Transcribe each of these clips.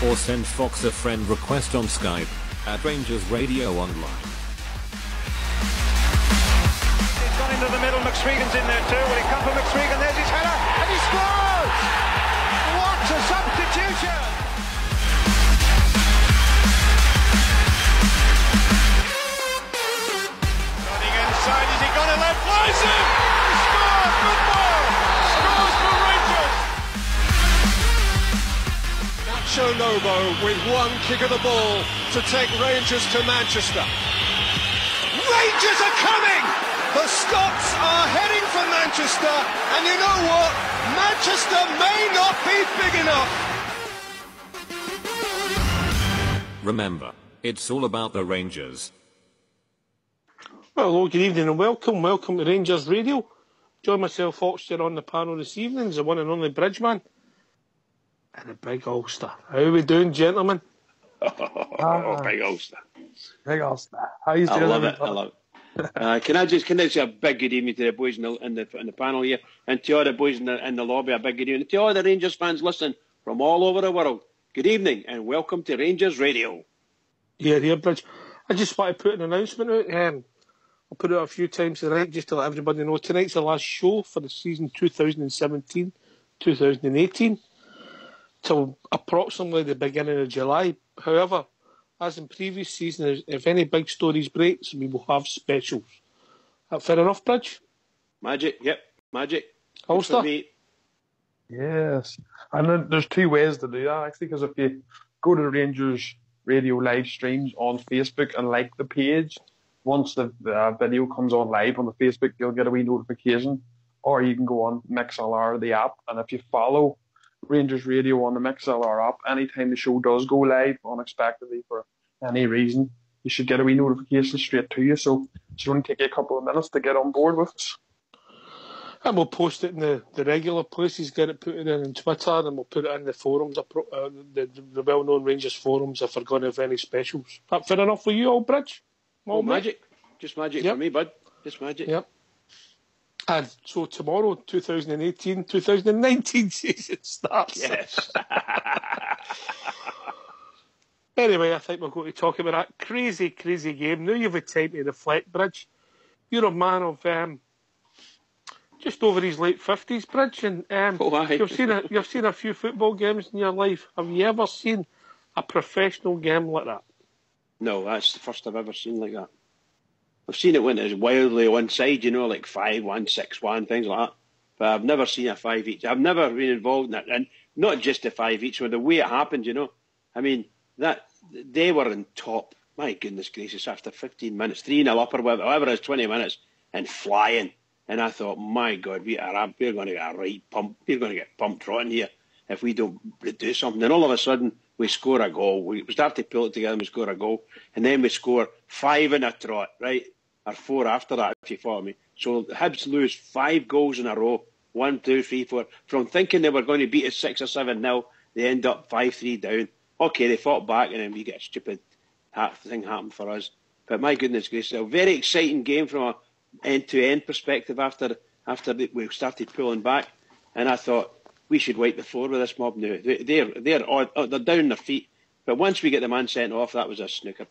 or send Fox a friend request on Skype at RangersRadio.online. He's gone into the middle, McSwegan's in there too. Will he come for McSwegan? There's his header, and he scores! What a substitution! Running inside, is he got it left? Flies in! He scores! Good ball! Scores for Rangers! Nacho Lobo with one kick of the ball to take Rangers to Manchester. Rangers are coming! The Scots are heading for Manchester, and you know what? Manchester may not be big enough. Remember, it's all about the Rangers. Well, hello, good evening and welcome. Welcome to Rangers Radio. Join myself, Foxter, on the panel this evening is the one and only Bridgeman and the big Ulster. How are we doing, gentlemen? Big Ulster. Big Ulster. How you doing? I love it. Can I say a big good evening to the boys in the panel here, and to all the boys in the lobby, a big good evening. To all the Rangers fans listening from all over the world, good evening and welcome to Rangers Radio. Yeah, here, Bridge. I just want to put an announcement out. I'll put it out a few times tonight just to let everybody know. Tonight's the last show for the season 2017-2018 till approximately the beginning of July. However, as in previous seasons, if any big stories breaks, we will have specials. That fair enough, Bridge? Magic, yep, magic. Ulster? Yes. And then there's two ways to do that, actually, because if you go to the Rangers Radio live streams on Facebook and like the page, once the video comes on live on the Facebook, you'll get a wee notification. Or you can go on MixLR, the app, and if you follow Rangers Radio on the MixLR app, anytime the show does go live unexpectedly for any reason, you should get a wee notification straight to you. So it should only take you a couple of minutes to get on board with us. And we'll post it in the regular places, get it put in on Twitter, and we'll put it in the forums, the well-known Rangers forums, if we're going to have any specials. Is that fair enough for you all, Bridge? All magic. Just magic for me, bud. Just magic. Yep. And so tomorrow, 2018-2019 season starts. Yes. Anyway, I think we're going to talk about that crazy, crazy game. Now you've had time to reflect, Bridge. You're a man of just over his late 50s, Bridge, and you've seen a few football games in your life. Have you ever seen a professional game like that? No, that's the first I've ever seen like that. I've seen it when it was wildly one side, like 5-1, 6-1, things like that. But I've never seen a 5 each. I've never been involved in that, and not just the 5 each, but the way it happened, I mean, that they were in top. My goodness gracious, after 15 minutes, 3-0 up or whatever it is, 20 minutes, and flying. And I thought, my God, we're going to get a right pump. We're going to get pumped rotten here if we don't do something. And all of a sudden, we score a goal. We start to pull it together and we score a goal. And then we score 5 in a trot, right? Or 4 after that, if you follow me. So Hibs lose 5 goals in a row. 1, 2, 3, 4. From thinking they were going to beat us 6 or 7-0, they end up 5-3 down. Okay, they fought back and then we get a stupid thing happen for us. But my goodness gracious, a very exciting game from an end-to-end perspective after we started pulling back. And I thought, we should wipe the floor with this mob now. They're down on their feet. But once we get the man sent off, that was a snooker.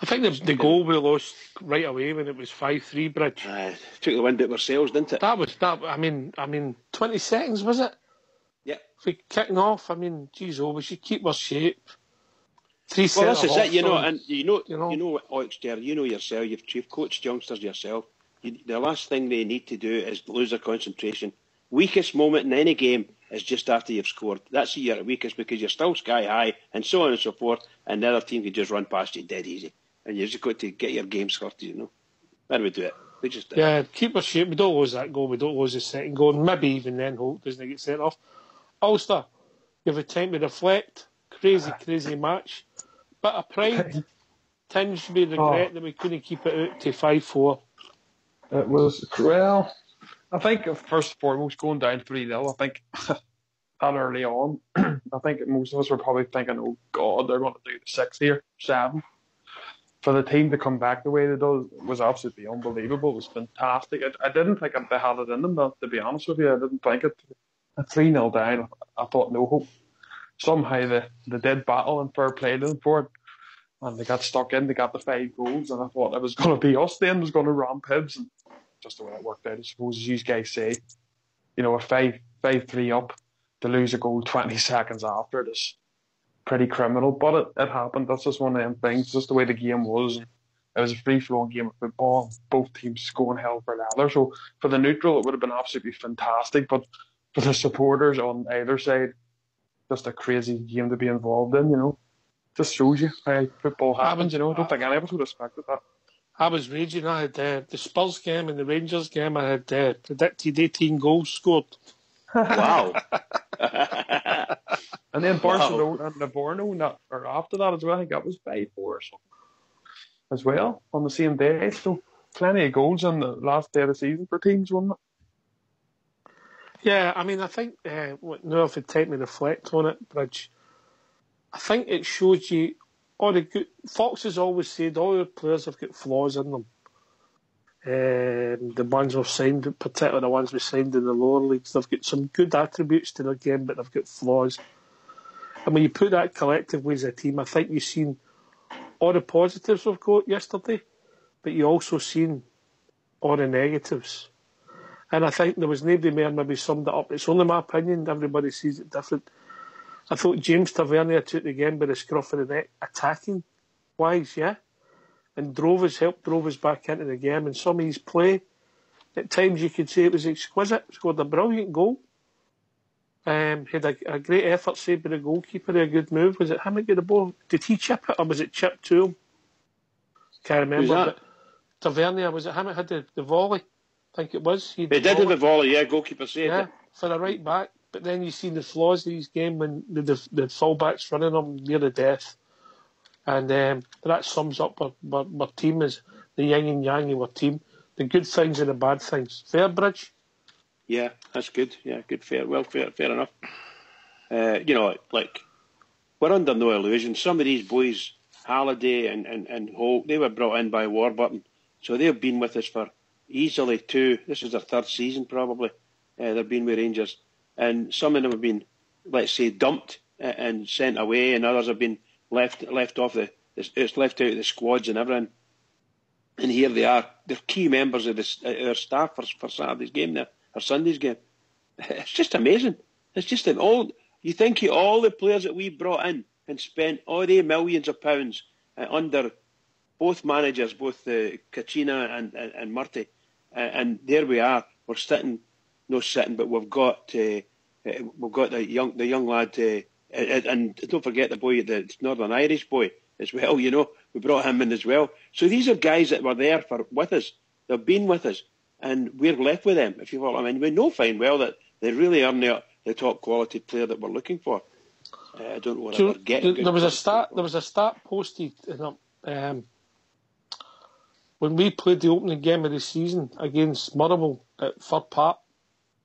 I think the goal we lost right away when it was 5-3, Bridge. Took the wind out of ourselves, didn't it? I mean, 20 seconds, was it? Yeah. If we kicking off, I mean, geez, we should keep our shape. Well, this is it, and you know what, Oxter, you know yourself, you've coached youngsters yourself. The last thing they need to do is lose their concentration. Weakest moment in any game is just after you've scored. That's you're at weakest because you're still sky high and so on and so forth, and the other team can just run past you dead easy. And you've just got to get your game sorted, Then we do it. We just do it. Yeah, keep our shape. We don't lose that goal. We don't lose the second goal. And maybe even then Holt doesn't get sent off. Ulster, you've had time to reflect. Crazy match. Bit of pride. Tinged with regret that we couldn't keep it out to 5-4. It was, well, I think first and foremost, going down 3-0, I think that early on, I think most of us were probably thinking, oh God, they're going to do the 6 here, 7. For the team to come back the way they did was absolutely unbelievable. It was fantastic. I didn't think they had it in them, to be honest with you. I didn't think it. At 3-0 down, I thought no hope. somehow they did battle and fair play to them for it. And they got stuck in, they got the 5 goals, and I thought it was going to be us then, was going to ramp Hibs, and just the way it worked out, I suppose, as you guys say, a 5-3 up, to lose a goal 20 seconds after it is pretty criminal, but it happened. That's just one of them things, just the way the game was. It was a free-flowing game of football, both teams going hell for leather, so for the neutral it would have been absolutely fantastic, but for the supporters on either side, just a crazy game to be involved in, Just shows you how football happens, I don't think any of us would have expected that. I was raging. I had the Spurs game and the Rangers game. I had predicted 18 goals scored. Wow. And then Barcelona and Livorno, or after that as well, I think that was 5-4 or something as well, on the same day. So plenty of goals on the last day of the season for teams, wasn't it? Yeah, I mean, I think, now if I take me reflect on it, Bridge, I think it shows you all the good. Fox has always said all the players have got flaws in them. The ones we've signed, particularly the ones we signed in the lower leagues, they've got some good attributes to their game, but they've got flaws. And when you put that collectively as a team, I think you've seen all the positives we've got yesterday, but you also seen all the negatives. And I think there was nobody more maybe summed it up. It's only my opinion. Everybody sees it different. I thought James Tavernier took the game by the scruff of the neck, attacking wise, yeah, and helped drove us back into the game. And some of his play, at times you could say it was exquisite. Scored a brilliant goal. Had a great effort saved by the goalkeeper. A good move. Was it him that got the ball? Did he chip it or was it chipped to him? Can't remember. But Tavernier, was it him that had the volley? I think it was. He did have the volley, yeah. Goalkeeper saved it. For a right back. But then you see the flaws of his game when the full-backs running him near the death. And that sums up our team as the yin and yang of our team. The good things and the bad things. Fair, Bridge? Yeah, that's good. Yeah, good, fair. Well, fair enough. We're under no illusion. Some of these boys, Halliday and Holt, they were brought in by Warburton. So they've been with us for easily 2. This is their 3rd season probably. They've been with Rangers. And some of them have been, let's say, dumped and sent away, and others have been left off it's left out of the squads and everything. And here they are. They're key members of our staff for Saturday's game there, or Sunday's game. It's just amazing. It's just you think of all the players that we brought in and spent all the millions of pounds under both managers, both Kachina and Murty, and there we are. We're but we've got the young lad, and don't forget the boy, the Northern Irish boy as well. We brought him in as well. So these are guys that were there with us. They've been with us, and we're left with them. If you follow what I mean, we know fine well that they really aren't the top quality player that we're looking for. I don't know what we're getting. There was a stat posted when we played the opening game of the season against Motherwell at Fir Park.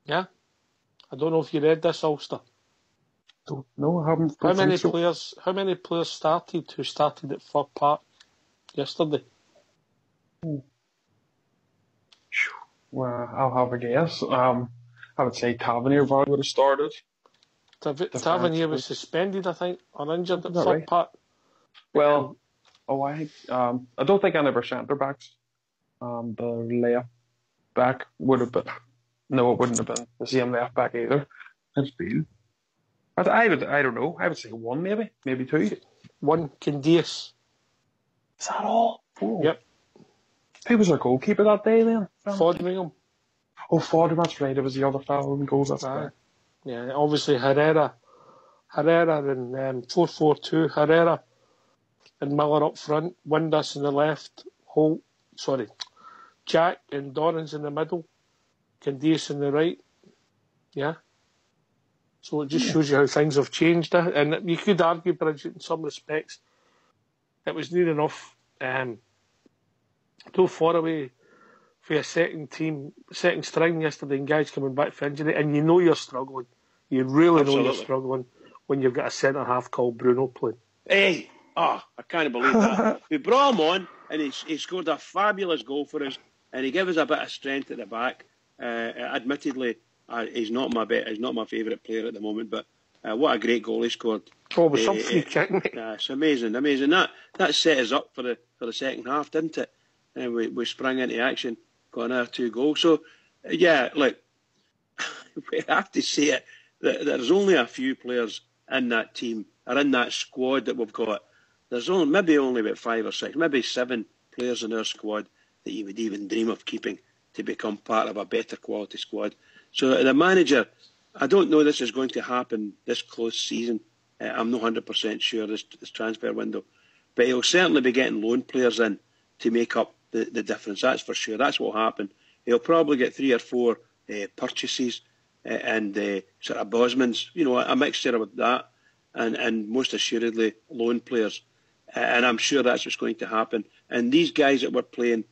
Yeah, I don't know if you read this, Ulster. No, I haven't. How many players started who started at Fir Park yesterday? Well, I'll have a guess. I would say Tavernier probably would have started. Tavernier was suspended, I think, or injured at Fir Park. Well, I don't think any of our centre backs. The left back would have been. No, it wouldn't have been the same left back either. I don't know. I would say 1 maybe 2. 1 Candias. Is that all? Oh. Yep. Who was our goalkeeper that day then? Foderingham. Oh, Foderingham, that's right. It was the other fellow in goals. That's right. Yeah, obviously Herrera in 4-4-2. Herrera and Miller up front. Windus in the left. Jack and Dorrans in the middle. Candias in the right. Yeah. So it just shows you how things have changed. And you could argue, Bridget, in some respects, it was near enough too far away for a second string yesterday and guys coming back for injury. And you know you're struggling. You really know you're struggling when you've got a centre-half called Bruno playing. Hey! I can't believe that. We brought him on and he scored a fabulous goal for us and he gave us a bit of strength at the back. Admittedly, he's not my favourite player at the moment, but What a great goal he scored. Oh, with some free kick, mate. It's amazing. That set us up for the second half, didn't it? And we sprang into action, got another 2 goals. So, yeah, look, we have to say it, that there's only a few players in that team, or in that squad that we've got. There's only about 5 or 6, maybe 7 players in our squad that you would even dream of keeping to become part of a better quality squad. So the manager, I don't know this is going to happen this close season. I'm not 100% sure this transfer window. But he'll certainly be getting loan players in to make up the difference, that's for sure. That's what will happen. He'll probably get 3 or 4 purchases and sort of Bosmans, a mixture of that, and most assuredly loan players. And I'm sure that's what's going to happen. And these guys that were playing,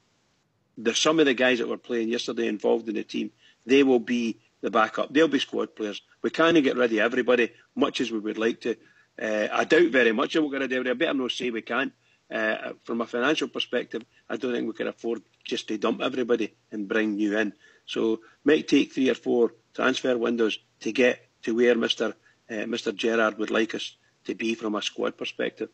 some of the guys that were playing yesterday involved in the team, they will be the backup. They'll be squad players. We can't get rid of everybody, much as we would like to. I doubt very much that we'll get rid of everybody. I better not say we can't. From a financial perspective, I don't think we can afford just to dump everybody and bring new in. So might take 3 or 4 transfer windows to get to where Mr. Gerrard would like us to be from a squad perspective.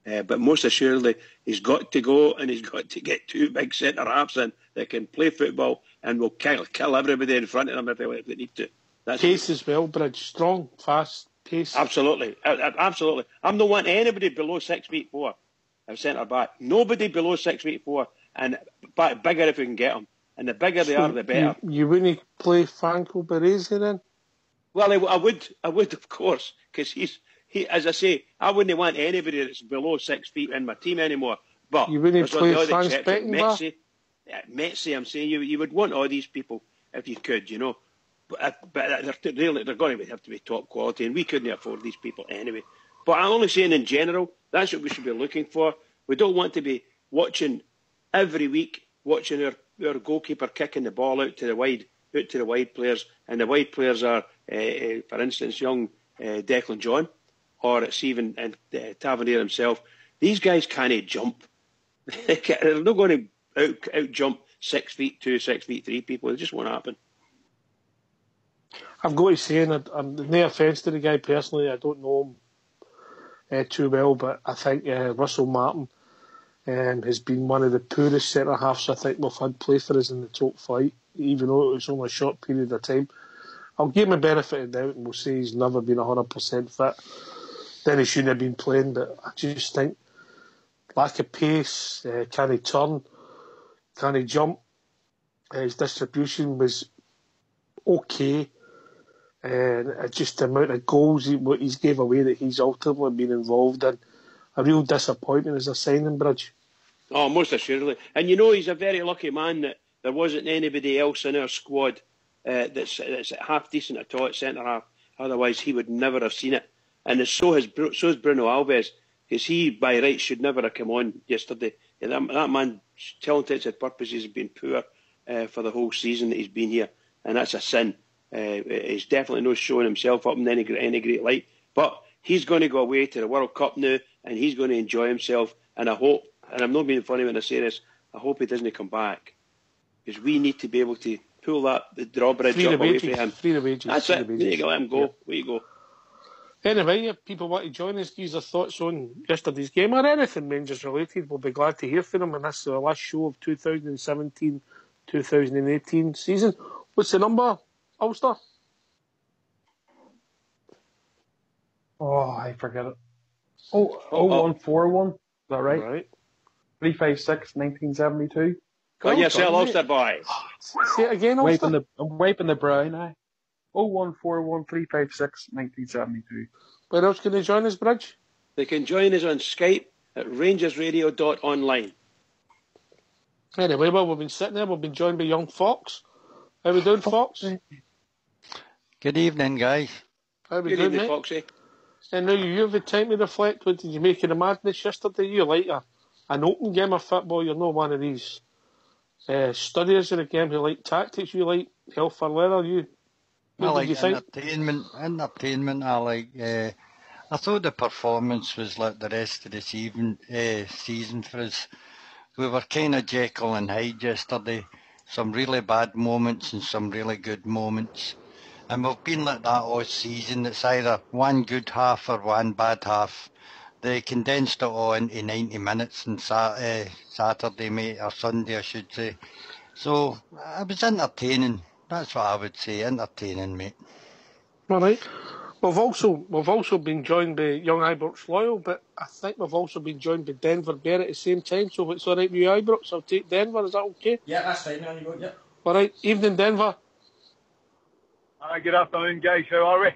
But most assuredly, he's got to go, and he's got to get 2 big centre-halves in that can play football and will kill everybody in front of them if they need to. That's pace as well, Bridge. Strong, fast, pace. Absolutely. Absolutely. I'm not wanting anybody below 6'4" at centre-back. Nobody below 6'4", and bigger if we can get them. And the bigger they are, the better. You wouldn't play Franco Baresi then? Well, I would of course, because he, as I say, I wouldn't want anybody that's below 6 feet in my team anymore. But you wouldn't play Franz Beckenbauer? Messi, I'm saying you would want all these people if you could, But they're going to have to be top quality, and we couldn't afford these people anyway. But I'm only saying in general, that's what we should be looking for. We don't want to be watching every week, watching our goalkeeper kicking the ball out to the wide players, and the wide players are, for instance, young Declan John, or it's even Tavernier himself. These guys can't jump. They're not going to out jump 6'2", 6'3" people. It just won't happen. I've got to say, and I'm no offence to the guy personally, I don't know him too well, but I think Russell Martin has been one of the poorest centre-halves I think we've had play for us in the top 5, even though it was only a short period of time. I'll give him a benefit of doubt, and we'll say he's never been 100% fit. Then he shouldn't have been playing, but I just think lack of pace, can he turn, can he jump, his distribution was okay, and just the amount of goals he's gave away that he's ultimately been involved in, a real disappointment as a signing, Bridge. Oh, most assuredly. And he's a very lucky man that there wasn't anybody else in our squad that's half decent at all at centre-half. Otherwise, he would never have seen it. And so is Bruno Alves, because he, by rights, should never have come on yesterday. That man, talented at purposes, has been poor for the whole season that he's been here, and that's a sin. He's definitely not showing himself up in any great light. But he's going to go away to the World Cup now, and he's going to enjoy himself. And I hope, and I'm not being funny when I say this, I hope he doesn't come back, because we need to be able to pull the drawbridge up away from him. Free the wages. That's it. There you go. Let him go. Yep. Where you go. Anyway, if people want to join us, give us their thoughts on yesterday's game or anything Rangers related, we'll be glad to hear from them. And this is the last show of 2017-2018 season. What's the number, Ulster? Oh, I forget it. 0141. Is that right? Right. 356 1972. Got yourself, Ulster boy. Say it again, Ulster. I'm wiping the brow now. 0141 356 1972. Where else can they join us, Bridge? They can join us on Skype at RangersRadio.online. Anyway, well, we've been sitting there, we've been joined by young Fox. How we doing, Fox? Good evening, guys. How we Good doing, evening, mate? Foxy. And now you have the time to reflect. What did you make of the madness yesterday? You like an open game of football. You're not one of these studiers of the game who like tactics. You like hell for leather. I like entertainment. I like. I thought the performance was like the rest of the season for us. We were kind of Jekyll and Hyde yesterday. Some really bad moments and some really good moments. And we've been like that all season. It's either one good half or one bad half. They condensed it all into 90 minutes on Saturday, mate, or Sunday, I should say. So it was entertaining. That's what I would say, entertaining, mate. All right. We've also been joined by Young Ibrox Loyal, but I think we've also been joined by Denver Bear at the same time. So if it's all right with you, Ibrox, I'll take Denver. Is that okay? Yeah, that's fine, man. You go, yeah. All right. Evening, Denver. Good afternoon, guys. How are we?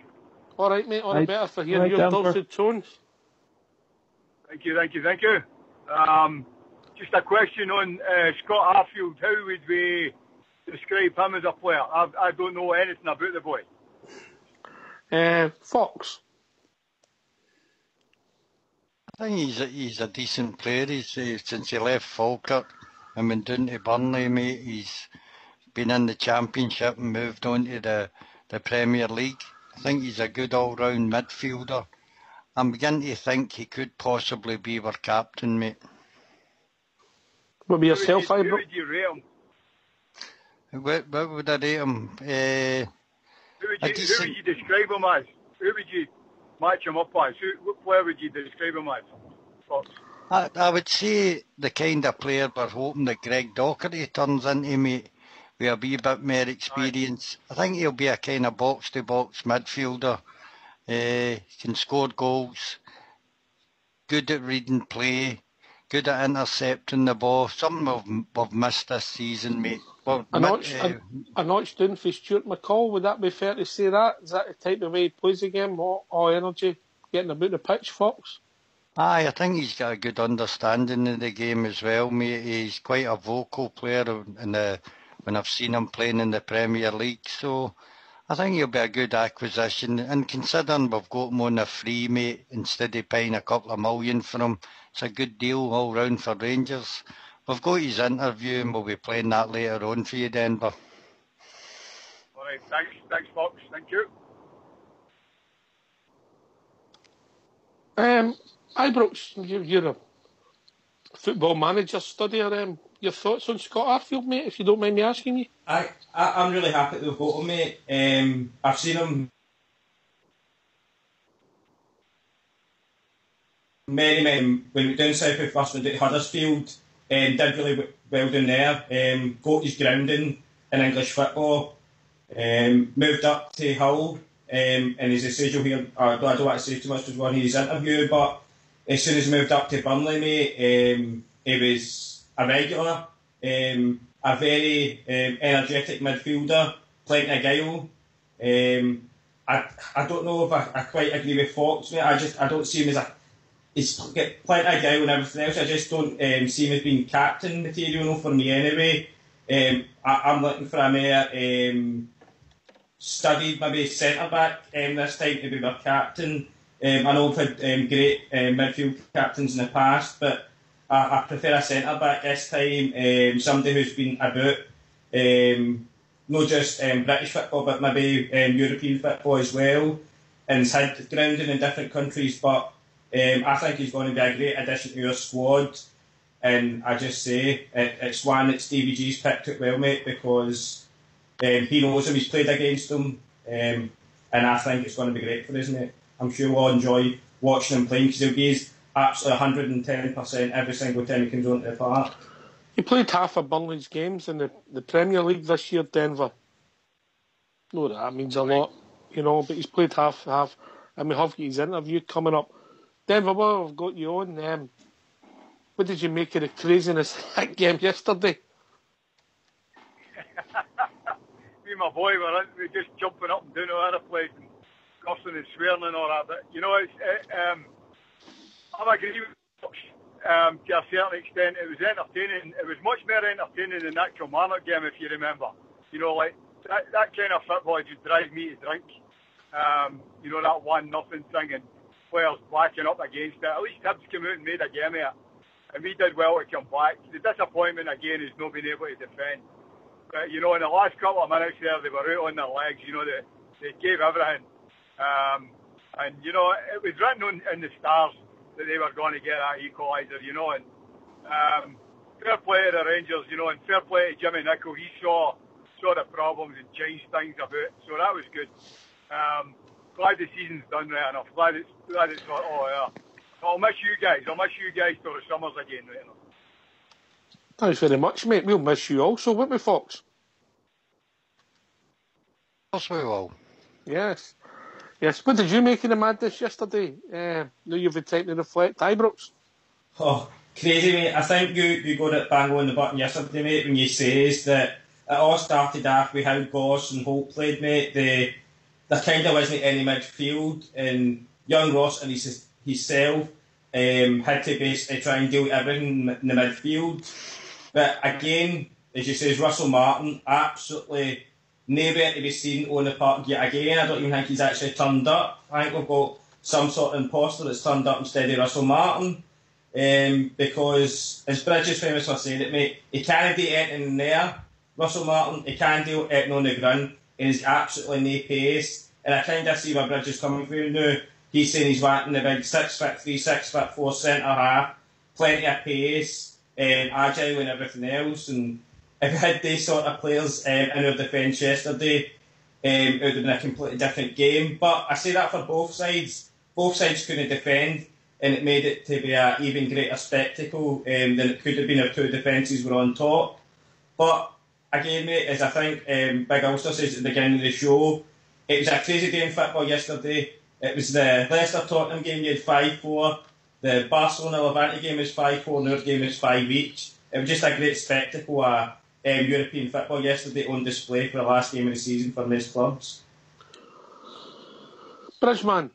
All right, mate. All the better for hearing your dulcet tones. Thank you. Just a question on Scott Arfield. How would we describe him as a player? I don't know anything about the boy. Fox. I think he's a decent player. Since he left Falkirk and went down to Burnley, mate, he's been in the Championship and moved on to the Premier League. I think he's a good all-round midfielder. I'm beginning to think he could possibly be our captain, mate. What would yourself, Ibrox? Who would you rate him? What would I rate him? Who would you describe him as? Who would you match him up as? What player would you describe him as? Fox? I would say the kind of player we're hoping that Greg Docherty turns into, mate, with a wee bit more experience. I think he'll be a kind of box-to-box midfielder. Can score goals, good at reading play, good at intercepting the ball. Something we've missed this season, mate. Well, a notch down for Stuart McCall. Would that be fair to say that? Is that the type of way he plays the game? All energy, getting about the pitch, Fox? Aye, I think he's got a good understanding of the game as well, mate. He's quite a vocal player when I've seen him playing in the Premier League. So I think he'll be a good acquisition. And considering we've got him on a free, mate, instead of paying a couple of million for him, it's a good deal all round for Rangers. We've got his interview and we'll be playing that later on for you, Denver. All right, thanks, Fox. Thank you. Ibrox, you're a football manager studier. Your thoughts on Scott Arfield, mate, if you don't mind me asking you? I'm really happy that we've got him, mate. I've seen him many when we were down south with first went to Huddersfield. Did really well down there. Got his grounding in English football. Moved up to Hull. And his decision here, I don't want to say too much because one of his interview, but as soon as he moved up to Burnley, mate, he was a regular, a very energetic midfielder, plenty of guile. I don't know if I quite agree with Fox, mate. I don't see him as he's got plenty of guile and everything else. I just don't see him as being captain material for me anyway. I'm looking for a more studied maybe centre-back this time to be my captain. I know we've had great midfield captains in the past, but I prefer a centre-back this time, somebody who's been about not just British football, but maybe European football as well, and has had grounding in different countries, but I think he's going to be a great addition to your squad, and I just say it's one that Stevie G's picked it well, mate, because he knows him, he's played against him, and I think it's going to be great for us, mate. I'm sure we'll enjoy watching him playing because he'll be absolutely 110% every single time he comes onto the park. He played half of Burnley's games in the Premier League this year, Denver. No, that means a lot, but he's played half, and we have his interview coming up. Denver, well, I've got you on. What did you make of the craziness of that game yesterday? Me and my boy were just jumping up and down all over the place and cussing and swearing and all that. But, I'm agree with Fox to a certain extent. It was entertaining. It was much more entertaining than the actual Marnock game, if you remember. Like that kind of football just drives me to drink. That 1-0 thing and players backing up against it. At least Hibs came out and made a game of it. And we did well to come back. The disappointment again is not being able to defend. But, in the last couple of minutes there, they were out on their legs. They gave everything. It was written in the stars that they were going to get that equaliser, and fair play to the Rangers, and fair play to Jimmy Nicholl. He saw sort of problems and changed things a bit. So that was good. Glad the season's done right enough. Glad it's like, oh yeah. I'll miss you guys. I'll miss you guys till the summers again right enough. Thanks very much, mate. We'll miss you also, won't we, Fox? Of course we will. Yes. Yes. What did you make of the madness yesterday? Now you've had time to reflect. Ibrox? Oh, crazy, mate. I think you got it bang on the button yesterday, mate, when you says that it all started after how Goss and Holt played, mate. There kind of wasn't any midfield, and young Ross and himself had to basically try and deal with everything in the midfield. But again, as you say, Russell Martin, absolutely nowhere to be seen on the park yet again. I don't even think he's actually turned up. I think we've got some sort of imposter that's turned up instead of Russell Martin. Because, as Bridges famously said it, mate, he can't do anything in there, Russell Martin. He can't do anything on the ground, and he's absolutely no pace. And I kind of see where Bridges coming from now. He's saying he's wanting the big 6'3", 6'4" centre half, plenty of pace, agile and everything else. And if we had these sort of players in our defence yesterday, it would have been a completely different game. But I say that for both sides. Both sides couldn't defend, and it made it to be an even greater spectacle than it could have been if two defences were on top. But again, mate, as I think Big Ulster says at the beginning of the show, it was a crazy day in football yesterday. It was the Leicester-Tottenham game, you had 5-4. The Barcelona-Levante game was 5-4, and our game was 5 each. It was just a great spectacle of European football yesterday on display for the last game of the season for most clubs. Bridgeman.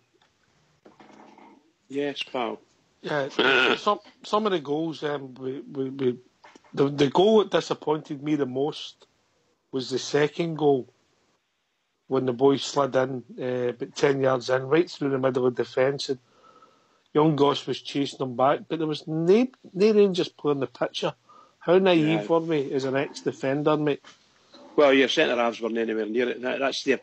Yes, pal. Yeah, some of the goals, the goal that disappointed me the most was the second goal, when the boys slid in, about 10 yards in, right through the middle of defence, and young Goss was chasing them back, but there was no Rangers player in the picture. How naive were we as an ex-defender, mate? Well, your centre-halves weren't anywhere near it. That's their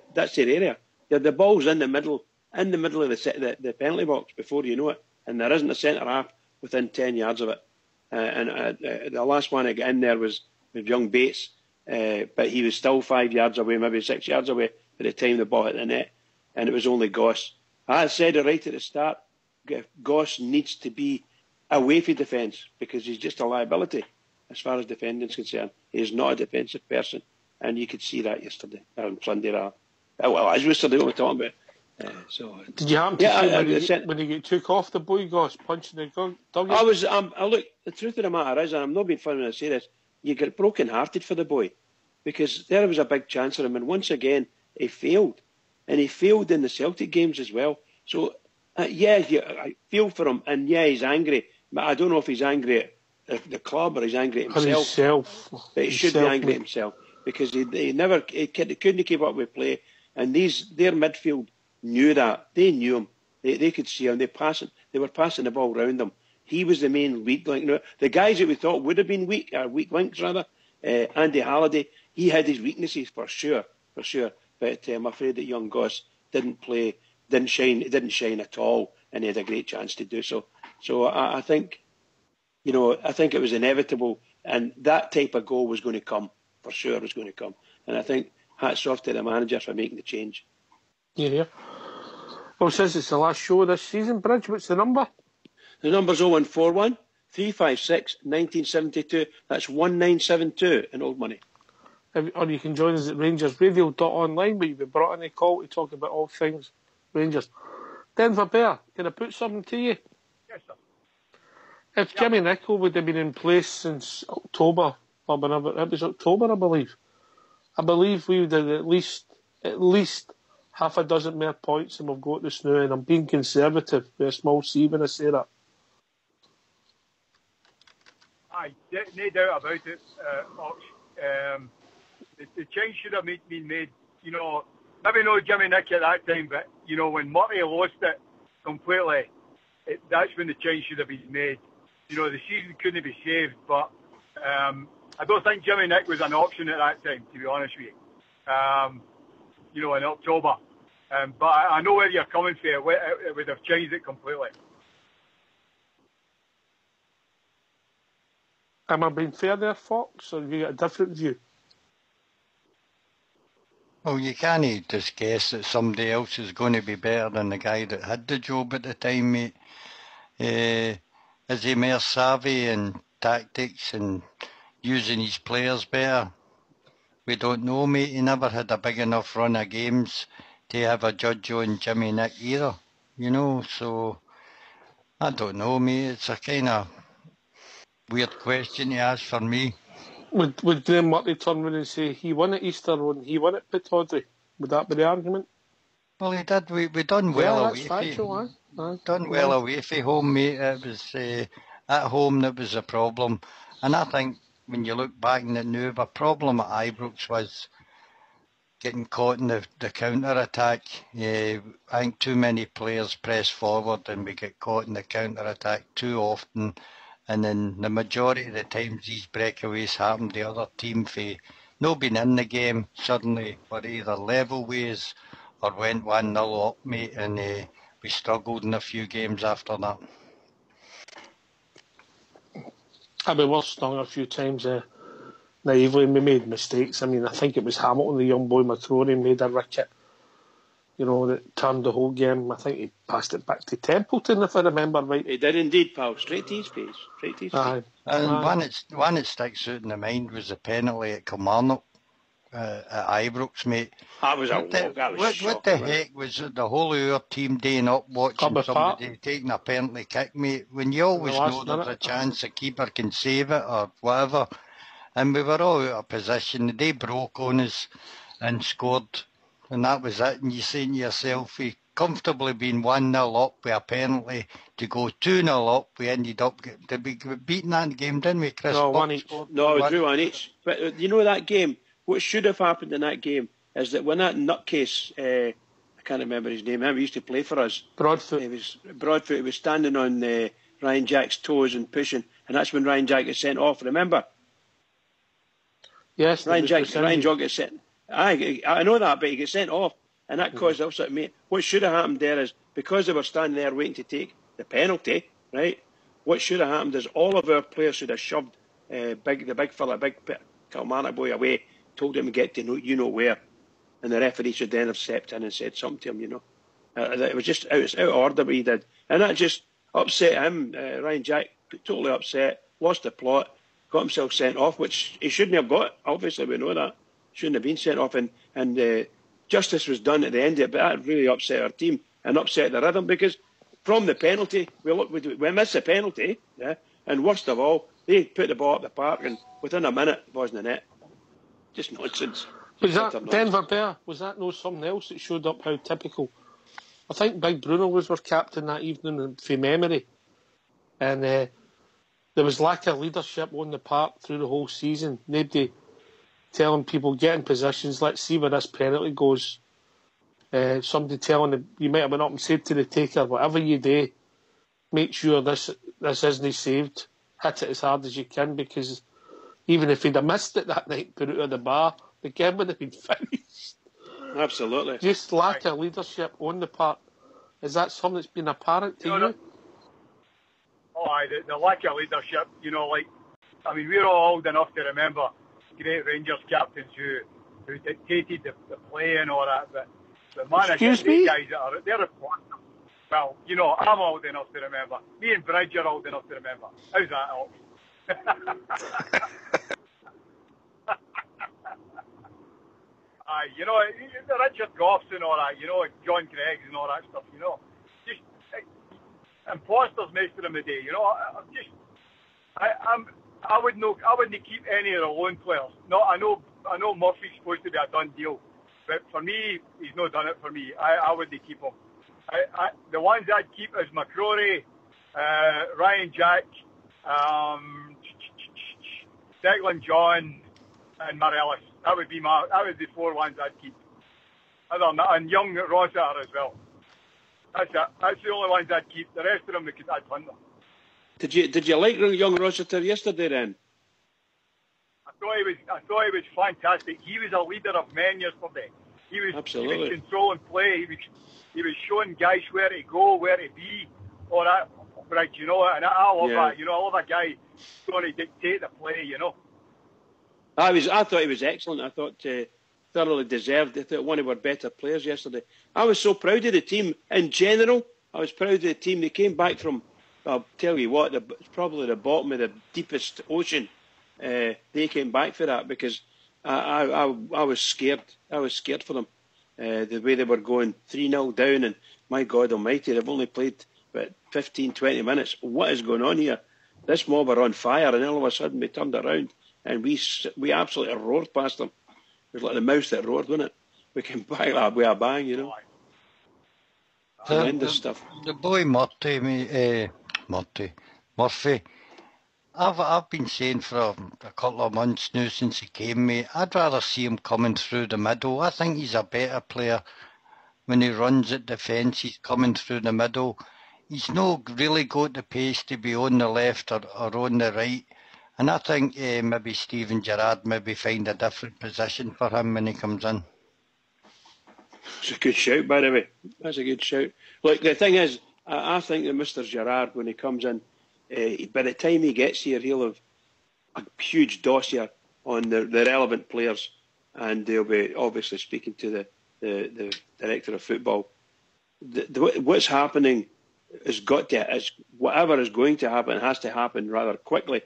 area. The ball's in the middle of the penalty box before you know it, and there isn't a centre-half within 10 yards of it. The last one I got in there was with young Bates, but he was still 5 yards away, maybe 6 yards away at the time the ball hit the net, and it was only Goss. I said it right at the start, Goss needs to be away from defence because he's just a liability as far as defending is concerned. He's not a defensive person, and you could see that yesterday, on Sunday. Well, as yesterday, what we're talking about. Did you happen to see when he got took off the boy Goss punching the dog? I was, look, the truth of the matter is, and I'm not being funny when I say this, you get broken-hearted for the boy, because there was a big chance for him, and once again, he failed. And he failed in the Celtic games as well. So, I feel for him, and he's angry, but I don't know if he's angry at the club or he's angry at himself. But he should be angry at himself, because he couldn't keep up with play, and their midfield knew that. They knew him. They could see him. They were passing the ball around him. He was the main weak link. The guys that we thought would have been weak links rather, Andy Halliday, he had his weaknesses for sure. But I'm afraid that young Goss didn't shine at all, and he had a great chance to do so. So I think, I think it was inevitable, and that type of goal was going to come, for sure it was going to come. And I think hats off to the manager for making the change. Yeah. Well, since it's the last show of this season, Bridge, what's the number? The number's 0141 356 1972. That's 1972 in old money. or you can join us at RangersRadio.online, where you'll be brought in a call to talk about all things Rangers. Denver Bear, can I put something to you? Yes, sir. If Jimmy Nicholl would have been in place since October, or whenever, it was October, I believe we would have at least half a dozen more points than we've got this now, and I'm being conservative with a small C when I say that. Aye, no doubt about it, Fox. The change should have been made, you know, maybe not Jimmy Nick at that time, but, you know, when Murray lost it completely, that's when the change should have been made. You know, the season couldn't be saved, but I don't think Jimmy Nick was an option at that time, to be honest with you. You know, in October. But I know where you're coming from. It would have changed it completely. Am I being fair there, Fox, or have you got a different view? Well, you can't just guess that somebody else is going to be better than the guy that had the job at the time, mate. Is he more savvy in tactics and using his players better? We don't know, mate. He never had a big enough run of games to have a judge on Jimmy Nick either, you know, so I don't know, mate. It's a kind of weird question to ask for me. Would Graham Murray turn around and say he won at Easter when he won at Pittodrie? Would that be the argument? Well, he did. We done well yeah, away. That's factual, Done well away from home, mate. It was at home that was the problem. And I think when you look back on it now, the problem at Ibrox was getting caught in the counter-attack. I think too many players press forward and we get caught in the counter-attack too often. And then the majority of the times these breakaways happened, the other team, for not being in the game, suddenly were either level ways or went 1-0 up, mate, and we struggled in a few games after that. We're stung a few times naively, and we made mistakes. I mean, I think it was Hamilton, the young boy McCrory, made a ricket, you know, that turned the whole game. I think he passed it back to Templeton, if I remember right. He did indeed, pal. Straight to his face. And one that sticks out in the mind was the penalty at Kilmarnock at Ibrox, mate. That was what the heck was it? The whole of our team daying up watching somebody taking a penalty kick, mate, when you always know there's a chance a keeper can save it or whatever. And we were all out of position. They broke on us and scored, and that was it. And you're saying to yourself, we comfortably been 1-0 up with a penalty to go 2-0 up. We ended up did we get beaten that game, didn't we, Chris? No, 1 each. No, we drew 1 each. But you know that game, what should have happened in that game is that when that nutcase, I can't remember his name, he used to play for us. Broadfoot. He was standing on Ryan Jack's toes and pushing, and that's when Ryan Jack got sent off, remember? Yes, Ryan Jack got sent. I know that, but he got sent off, and that caused upset, mate. What should have happened there is, because they were standing there waiting to take the penalty, right? What should have happened is all of our players should have shoved the big fella, Kilmarnock boy away, told him to get to you know where, and the referee should then have stepped in and said something to him, you know. It was just out of order what he did, and that just upset him. Ryan Jack, totally upset, lost the plot, got himself sent off, which he shouldn't have got. Obviously, we know that. Shouldn't have been sent off, and justice was done at the end of it, but that really upset our team and upset the rhythm, because from the penalty, we missed the penalty, yeah, and worst of all, they put the ball up the park, and within a minute, it wasn't in it. Just nonsense. Was that Denver Bear? Was that no something else that showed up how typical? I think Big Bruno was our captain that evening, from memory, and there was lack of leadership on the park through the whole season. Nobody telling people, get in positions, let's see where this penalty goes. Somebody telling them, you might have been up and said to the taker, whatever you do, make sure this isn't saved. Hit it as hard as you can, because even if he'd have missed it that night, put it on the bar, the game would have been finished. Absolutely. Just lack of leadership on the park. Is that something that's been apparent to you? The lack of leadership, you know, like, I mean, we're all old enough to remember great Rangers captains who dictated the play and all that, but man, excuse me? Guys they're well, you know, I'm old enough to remember. Me and Bridge are old enough to remember. How's that, Al? You know, the Richard Goffs and all that, you know, John Greggs and all that stuff, you know. Just imposters most of them today, you know. I wouldn't keep any of the lone players. No, I know Murphy's supposed to be a done deal, but for me, he's not done it for me. I wouldn't keep him. The ones I'd keep is McCrory, Ryan Jack, Declan John, and Morelos. That would be the 4 ones I'd keep. Other than that, and young Rossiter as well. That's it. That's the only ones I'd keep. The rest of them, I'd punt them. Did you like young Rossiter yesterday then? I thought he was fantastic. He was a leader of men yesterday. He was controlling play. He was showing guys where to go, where to be, all that. Right, you know, and I love that. You know, I love a guy going to dictate the play. You know. I thought he was excellent. I thought thoroughly deserved it. I thought one of our better players yesterday. I was so proud of the team in general. I was proud of the team. They came back from, I'll tell you what, it's probably the bottom of the deepest ocean. They came back for that because I was scared. I was scared for them. The way they were going 3-0 down, and my God almighty, they've only played about 15, 20 minutes. What is going on here? This mob are on fire, and all of a sudden we turned around and we absolutely roared past them. It was like the mouse that roared, wasn't it? We came back with a bang, you know. Tremendous stuff. The boy Murphy, I've been saying for a couple of months now since he came, mate, I'd rather see him coming through the middle. I think he's a better player when he runs at defence. He's coming through the middle. He's not really got the pace to be on the left or on the right. And I think maybe Steven Gerrard maybe find a different position for him when he comes in. It's a good shout, by the way. That's a good shout. Look, the thing is, I think that Mr. Gerrard, when he comes in, by the time he gets here, he'll have a huge dossier on the relevant players, and they'll be obviously speaking to the director of football. What's happening has got to, whatever is going to happen has to happen rather quickly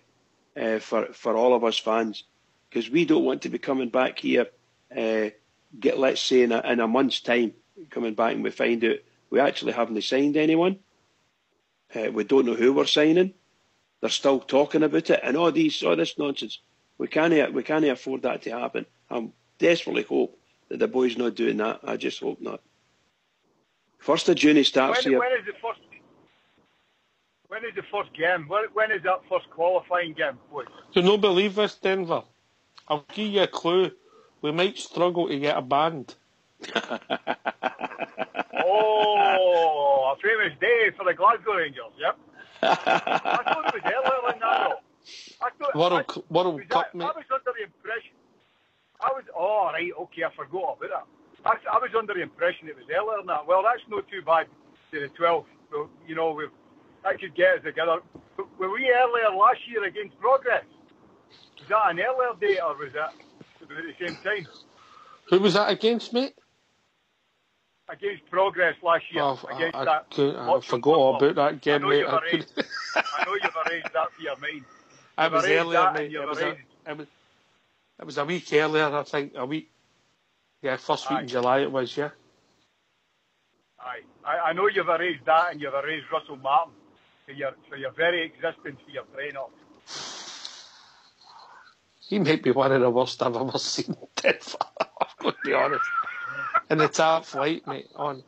for all of us fans, because we don't want to be coming back here, let's say in a month's time, coming back and we find out we actually haven't signed anyone. We don't know who we're signing. They're still talking about it, and all this nonsense. We can't afford that to happen. I desperately hope that the boy's not doing that. I just hope not. 1st of June he starts here. When is the first game? When is that first qualifying game, boys? Do not believe this, Denver. I'll give you a clue. We might struggle to get a band. Oh, a famous day for the Glasgow Rangers, yep. I thought it was earlier than that, though. World Cup, mate. I was under the impression... I forgot about that. I was under the impression it was earlier than that. Well, that's not too bad to the 12th. So, you know, that could get us together. But were we earlier last year against Progress? Was that an earlier date, or was that at the same time? Who was that against, mate? Against Progress last year. I forgot about that game, mate. I know you've arranged that for your mind. It was earlier, mate. It was a week earlier, I think. A week. Yeah, first week in July it was, yeah. Aye. I know you've arranged that, and you've arranged Russell Martin for your very existence, for your trainer. He might be one of the worst I've ever seen. I'm going to be honest. In the top flight, mate. I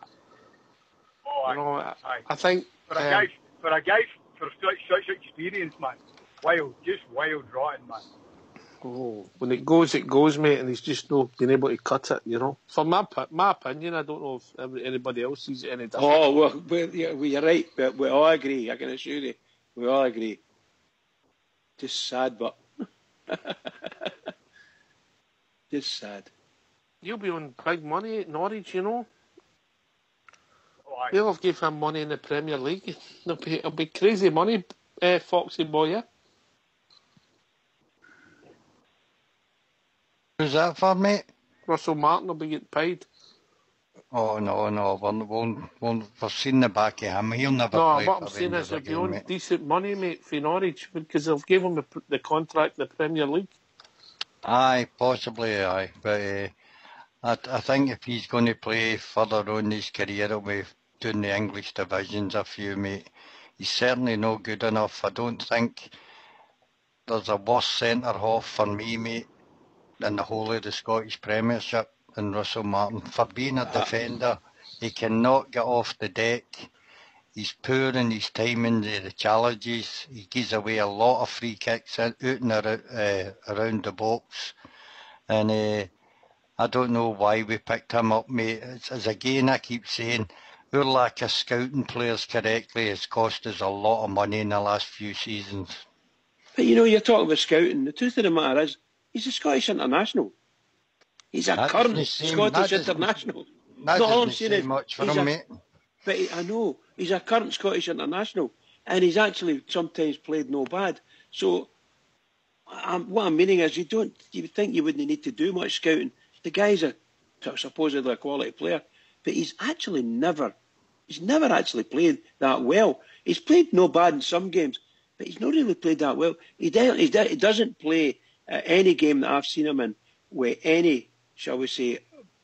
think for a guy for such experience, man. Just wild rotten, man. Oh, when it goes, mate, and he's just not been able to cut it, you know. For my opinion, I don't know if anybody else sees it any different. Oh, well, you're right. We all agree. I can assure you, we all agree. Just sad, but just sad. You'll be on big money at Norwich, you know. Oh, they'll have given him money in the Premier League. It'll be crazy money, Foxy boy, yeah. Who's that for, mate? Russell Martin will be getting paid. Oh, no, we've seen the back of him. He'll never play what I'm saying is they'll be on decent money, mate, for Norwich, because they'll give him the contract in the Premier League. Aye, possibly, aye. But I think if he's going to play further on his career, he'll be doing the English divisions a few, mate. He's certainly not good enough. I don't think there's a worse centre-half for me, mate, in the whole of the Scottish Premiership than Russell Martin. For being a defender, he cannot get off the deck. He's poor in his timing, the challenges. He gives away a lot of free kicks out and around the box. And I don't know why we picked him up, mate. As again, I keep saying, our lack of scouting players correctly has cost us a lot of money in the last few seasons. But you know, you're talking about scouting. The truth of the matter is, he's a Scottish international. He's a current Scottish international. That doesn't say much for him, mate. But I know, he's a current Scottish international, and he's actually sometimes played no bad. So, what I'm meaning is, you would think you wouldn't need to do much scouting The guy's a supposedly a quality player, but he's never actually played that well. He's played no bad in some games, but he's not really played that well. He doesn't play any game that I've seen him in with any, shall we say,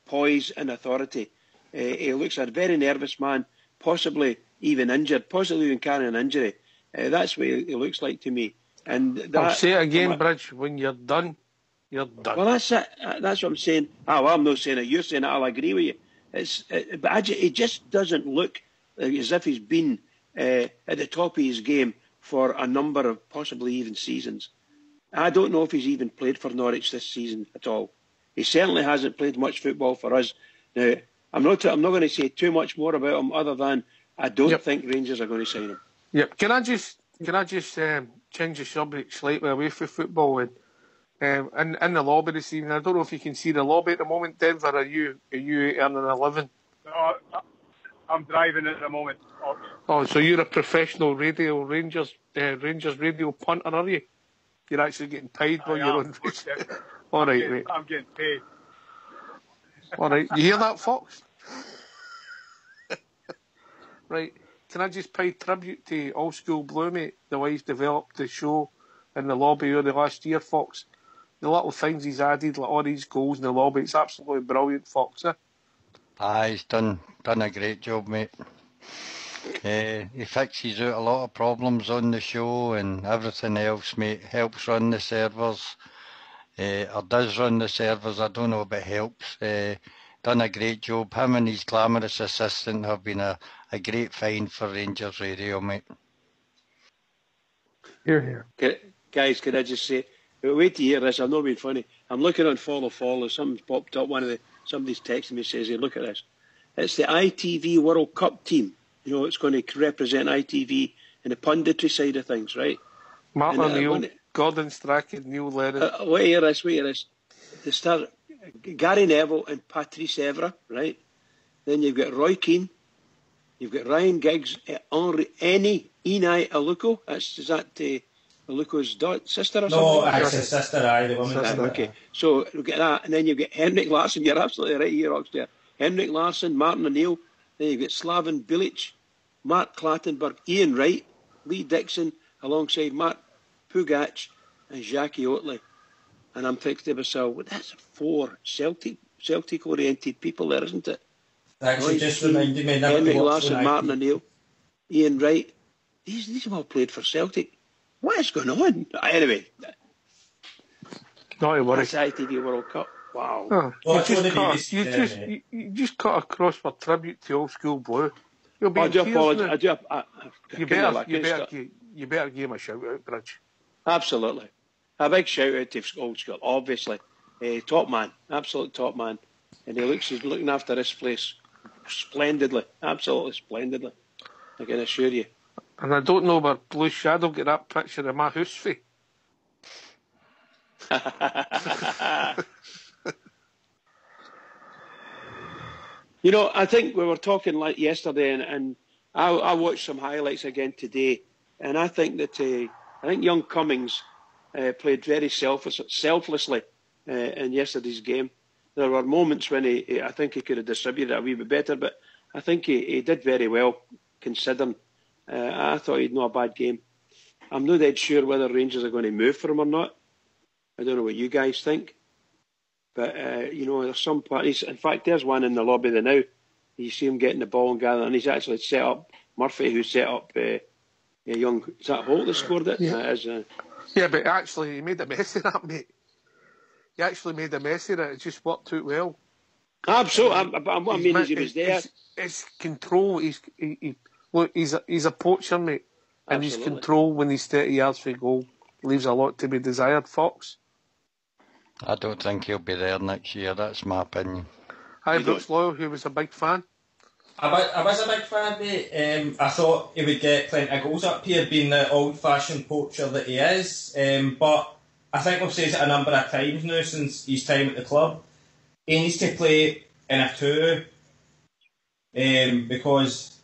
poise and authority. He looks a very nervous man, possibly even injured, possibly even carrying an injury. That's what he looks like to me. And I'll say it again, Bridge, when you're done, you're done. Well, that's it. That's what I'm saying. Well, I'm not saying it. You're saying it. I'll agree with you. But it just doesn't look as if he's been at the top of his game for a number of possibly even seasons. I don't know if he's even played for Norwich this season at all. He certainly hasn't played much football for us. Now, I'm not going to say too much more about him other than I don't think Rangers are going to sign him. Yep. Can I just change the subject slightly away from football and in the lobby this evening? I don't know if you can see the lobby at the moment, Denver. Are you earning a living? I'm driving at the moment. Oh, so you're a professional Rangers radio punter, are you? You're actually getting paid while you're on race. All right, mate. I'm getting paid. All right, you hear that, Fox? Right. Can I just pay tribute to Old School Blue, mate? The way he's developed the show in the lobby over the last year, Fox. The little things he's added, like all these goals in the lobby, it's absolutely brilliant, Fox. He's done a great job, mate. He fixes out a lot of problems on the show and everything else, mate. Helps run the servers, or does run the servers. I don't know, but helps. Done a great job. Him and his glamorous assistant have been a great find for Rangers Radio, mate. Here. Guys, could I just say, wait to hear this. I'm not being funny. I'm looking on Follow. Something's popped up. Somebody's texting me, says, hey, look at this. It's the ITV World Cup team. You know, it's going to represent ITV in the punditry side of things, right? Martin O'Neill, Gordon Strachan, Neil Lennon. Wait to hear this. They start Gary Neville and Patrice Evra, right? Then you've got Roy Keane. You've got Ryan Giggs, Enai Aluko. Is that Aluko's sister or something? No, it's his sister, the woman. Okay, so we've got that. And then you've got Henrik Larsson. You're absolutely right here, Oxford. Henrik Larsson, Martin O'Neill. Then you've got Slaven Bilic, Mark Clattenburg, Ian Wright, Lee Dixon, alongside Mark Pugac and Jackie Oatley. And I'm thinking to myself, well, that's 4 Celtic-oriented people there, isn't it? Actually, just reminded me. Henrik Larsson, Martin O'Neill, Ian Wright. These have all played for Celtic. What is going on? Anyway. Not to worry. That's ITV World Cup. Wow. Oh, you just cut across for tribute to Old School Blue. I do apologise. You better give him a shout out, Bridge. Absolutely. A big shout out to Old School, obviously. Top man, absolute top man. And he's looking after this place splendidly, absolutely splendidly. I can assure you. And I don't know where Blue Shadow get that picture of my house for. You know, I think we were talking like yesterday, and I watched some highlights again today, and I think that young Cummings played very selflessly in yesterday's game. There were moments when I think he could have distributed it a wee bit better, but I think he did very well considering. I thought he'd not a bad game. I'm not dead sure whether Rangers are going to move for him or not. I don't know what you guys think. But, you know, there's some parties. In fact, there's one in the lobby there now. You see him getting the ball and gathering, and he's actually set up Murphy, who set up a young... Is that Holt that scored it? Yeah. Yeah, but actually, he made a mess of that, mate. He actually made a mess of it. It just worked out well. Absolutely. What I mean is he was there. It's control. He's a poacher, mate. And his control when he's 30 yards for goal leaves a lot to be desired, Fox. I don't think he'll be there next year. That's my opinion. Hi, Brooks Loyal, who was a big fan. I was a big fan, mate. I thought he would get plenty of goals up here, being the old-fashioned poacher that he is. But I think we've said it a number of times now since his time at the club. He needs to play in a 2, because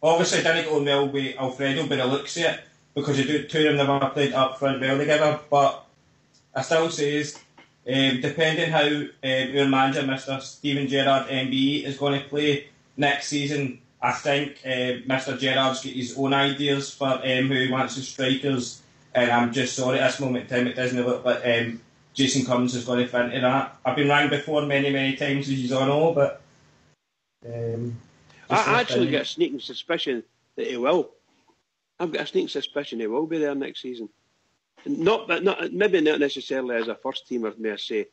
obviously it didn't go well with Alfredo by the looks of it, because the 2 of them never played up front well together. But I still say Depending how our manager, Mr. Steven Gerrard MBE, is going to play next season, I think Mr. Gerrard's got his own ideas for who he wants as strikers, and I'm just sorry at this moment in time it doesn't look like Jason Cummins is going to fit into that. I've been rang before many times, as you all know, but I actually get a sneaking suspicion that he will. I've got a sneaking suspicion he will be there next season. Maybe not necessarily as a first teamer, may I say,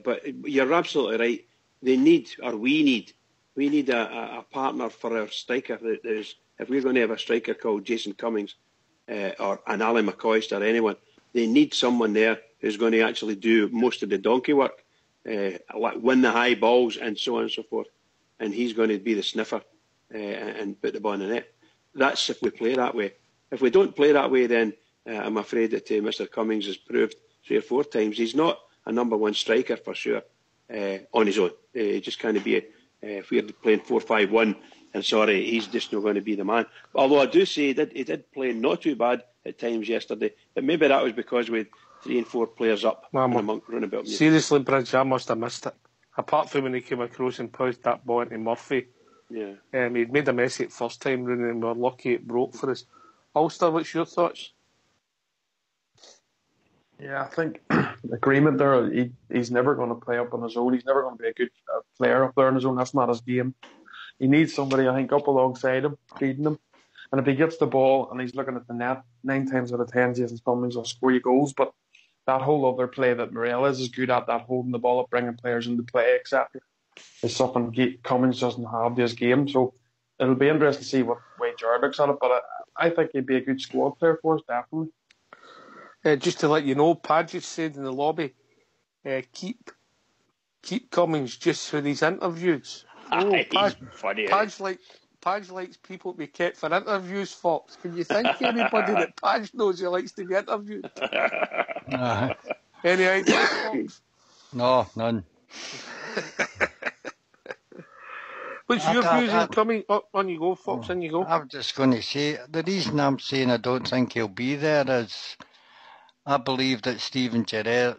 but you're absolutely right. We need a partner for our striker. If we're going to have a striker called Jason Cummings or an Ali McCoist or anyone, they need someone there who's going to actually do most of the donkey work, like win the high balls and so on and so forth. And he's going to be the sniffer and put the ball in the net. That's if we play that way. If we don't play that way, then I'm afraid that Mr. Cummings has proved 3 or 4 times he's not a number one striker for sure on his own. He just can't be if we're playing 4-5-1, and sorry, he's just not going to be the man. Although I do say he did play not too bad at times yesterday, but maybe that was because we had 3 and 4 players up running about. Seriously, Bridge, I must have missed it. Apart from when he came across and pushed that ball into Murphy. Yeah. He'd made a mess it first time round and we were lucky it broke for us. Ulster, what's your thoughts? Yeah, I think agreement there. He's never going to play up on his own. He's never going to be a good player up there on his own. That's not his game. He needs somebody, I think, up alongside him, feeding him. And if he gets the ball and he's looking at the net, 9 times out of 10, Jason Cummings will score you goals. But that whole other play that Morel is good at, that holding the ball up, bringing players into play, etc., is something Cummings doesn't have this game. So it'll be interesting to see what way Gerrard looks at it. But I think he'd be a good squad player for us, definitely. Just to let you know, Padgett said in the lobby, keep Cummings just for these interviews. He's funny. Padge likes people to be kept for interviews, Fox. Can you think of anybody that Padge knows who likes to be interviewed? Any ideas, Fox? No, none. What's your views on coming? On you go, Fox, on you go. I'm just going to say, the reason I'm saying I don't think he'll be there is I believe that Steven Gerrard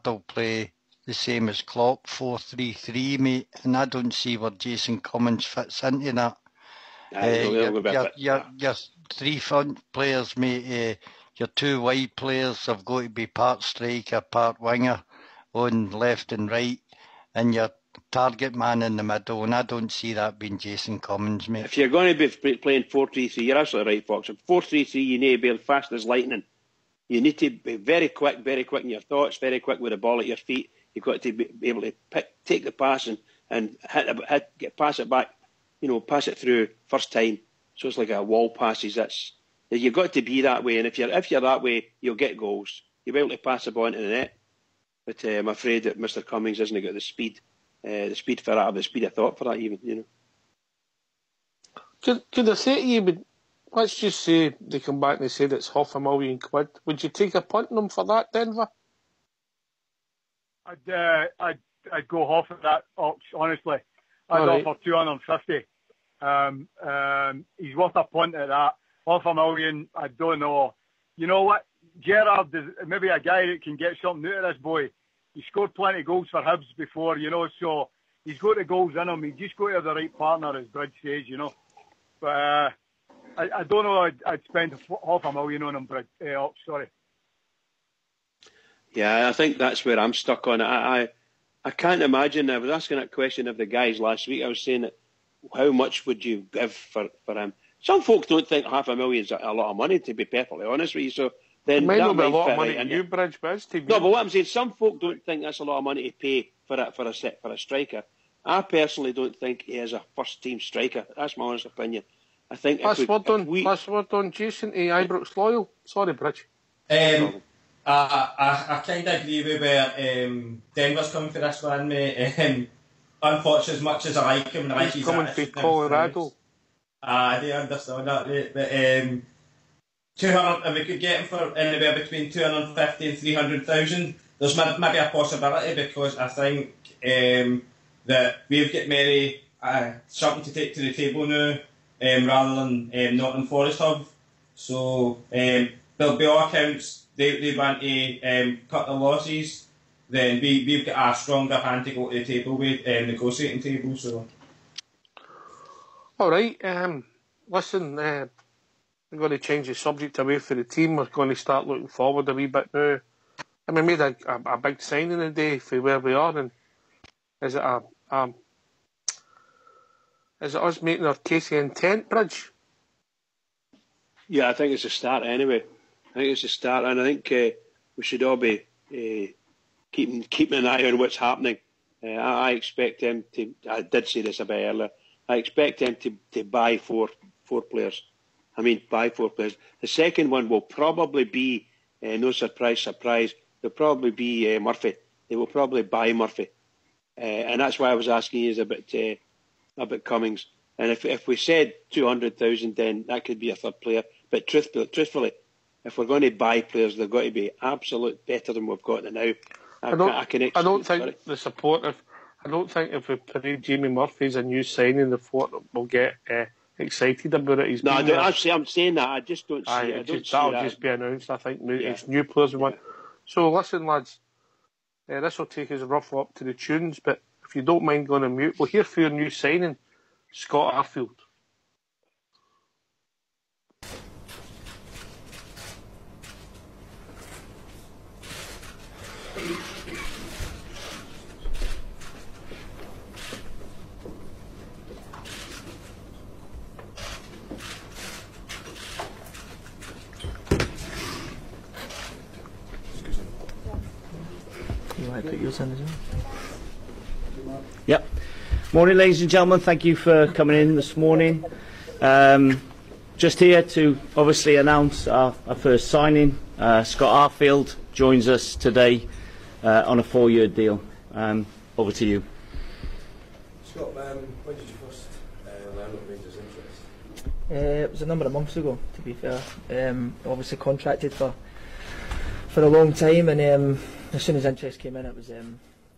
will play the same as Klopp, 4-3-3, mate, and I don't see where Jason Cummings fits into that. Your 3 front players, mate, your 2 wide players have got to be part striker, part winger on left and right, and your target man in the middle, and I don't see that being Jason Cummings, mate. If you're going to be playing 4-3-3, you're absolutely right, Fox. In 4-3-3, you need to be fast as lightning. You need to be very quick in your thoughts, very quick with the ball at your feet. You've got to be able to take the pass and pass it back, pass it through first time. So it's like a wall passes. You've got to be that way, and if you're that way, you'll get goals. You'll be able to pass the ball into the net. But I'm afraid that Mr. Cummings hasn't got the speed for that, or the speed of thought for that even. Could I say to you, let's just say they come back and they said it's £500,000. Would you take a punt on them for that, Denver? I'd go half of that, Ox, honestly. I'd offer 250. He's worth a punt at that. £500,000, I don't know. You know what? Gerrard is maybe a guy that can get something out of this boy. He scored plenty of goals for Hibs before, so he's got the goals in him. He's just got to have the right partner, as Bridge says, But I don't know I'd spend £500,000 on him, Bridge. Ox, sorry. Yeah, I think that's where I'm stuck on it. I can't imagine. I was asking that question of the guys last week. I was saying that how much would you give for him? Some folks don't think £500,000 is a lot of money, to be perfectly honest with you. So then it might not be a lot fit of money right to you, Bridge, but it's to me. No, but what I'm saying, some folk don't think that's a lot of money to pay for a striker. I personally don't think he is a first team striker. That's my honest opinion. I think last word on Jason to Ibrox Loyal. Sorry, Bridge. I kind of agree with where Denver's coming for this one, mate. Unfortunately, as much as I like him, he's coming from Colorado. They understand that, mate. But 200, if we could get him for anywhere between 250 and 300,000, there's maybe a possibility, because I think that we've got maybe something to take to the table now, rather than Nottingham Forest have. So there'll be all accounts. They want to cut the losses. then we've got a stronger hand to go to the table with, negotiating table. So, all right. Listen, we're going to change the subject away from the team. We're going to start looking forward a wee bit now. I mean, we made a big signing today for where we are, and is it us making our Casey intent, Bridge? Yeah, I think it's a start anyway. I think it's a start, and I think we should all be keeping an eye on what's happening. I expect them to. I did say this a bit earlier. I expect them to buy four players. I mean, buy 4 players. The second one will probably be no surprise. They'll probably be Murphy. They will probably buy Murphy, and that's why I was asking you about Cummings. And if we said 200,000, then that could be a third player. But truthfully, if we're going to buy players, they've got to be absolute better than we've got now. I don't think if we parade Jamie Murphy as a new signing, the fort will get excited about it. I'm saying that. I just don't see it. That'll just be announced. I think it's new players we want. So listen, lads, this will take us roughly up to the tunes, but if you don't mind going on mute, we'll hear for your new signing, Scott Arfield. Yep. Morning, ladies and gentlemen. Thank you for coming in this morning. Just here to obviously announce our first signing. Scott Arfield joins us today on a 4-year deal. Over to you. Scott, when did you first learn of Rangers' interest? It was a number of months ago, to be fair. Obviously contracted for a long time, and as soon as interest came in, it was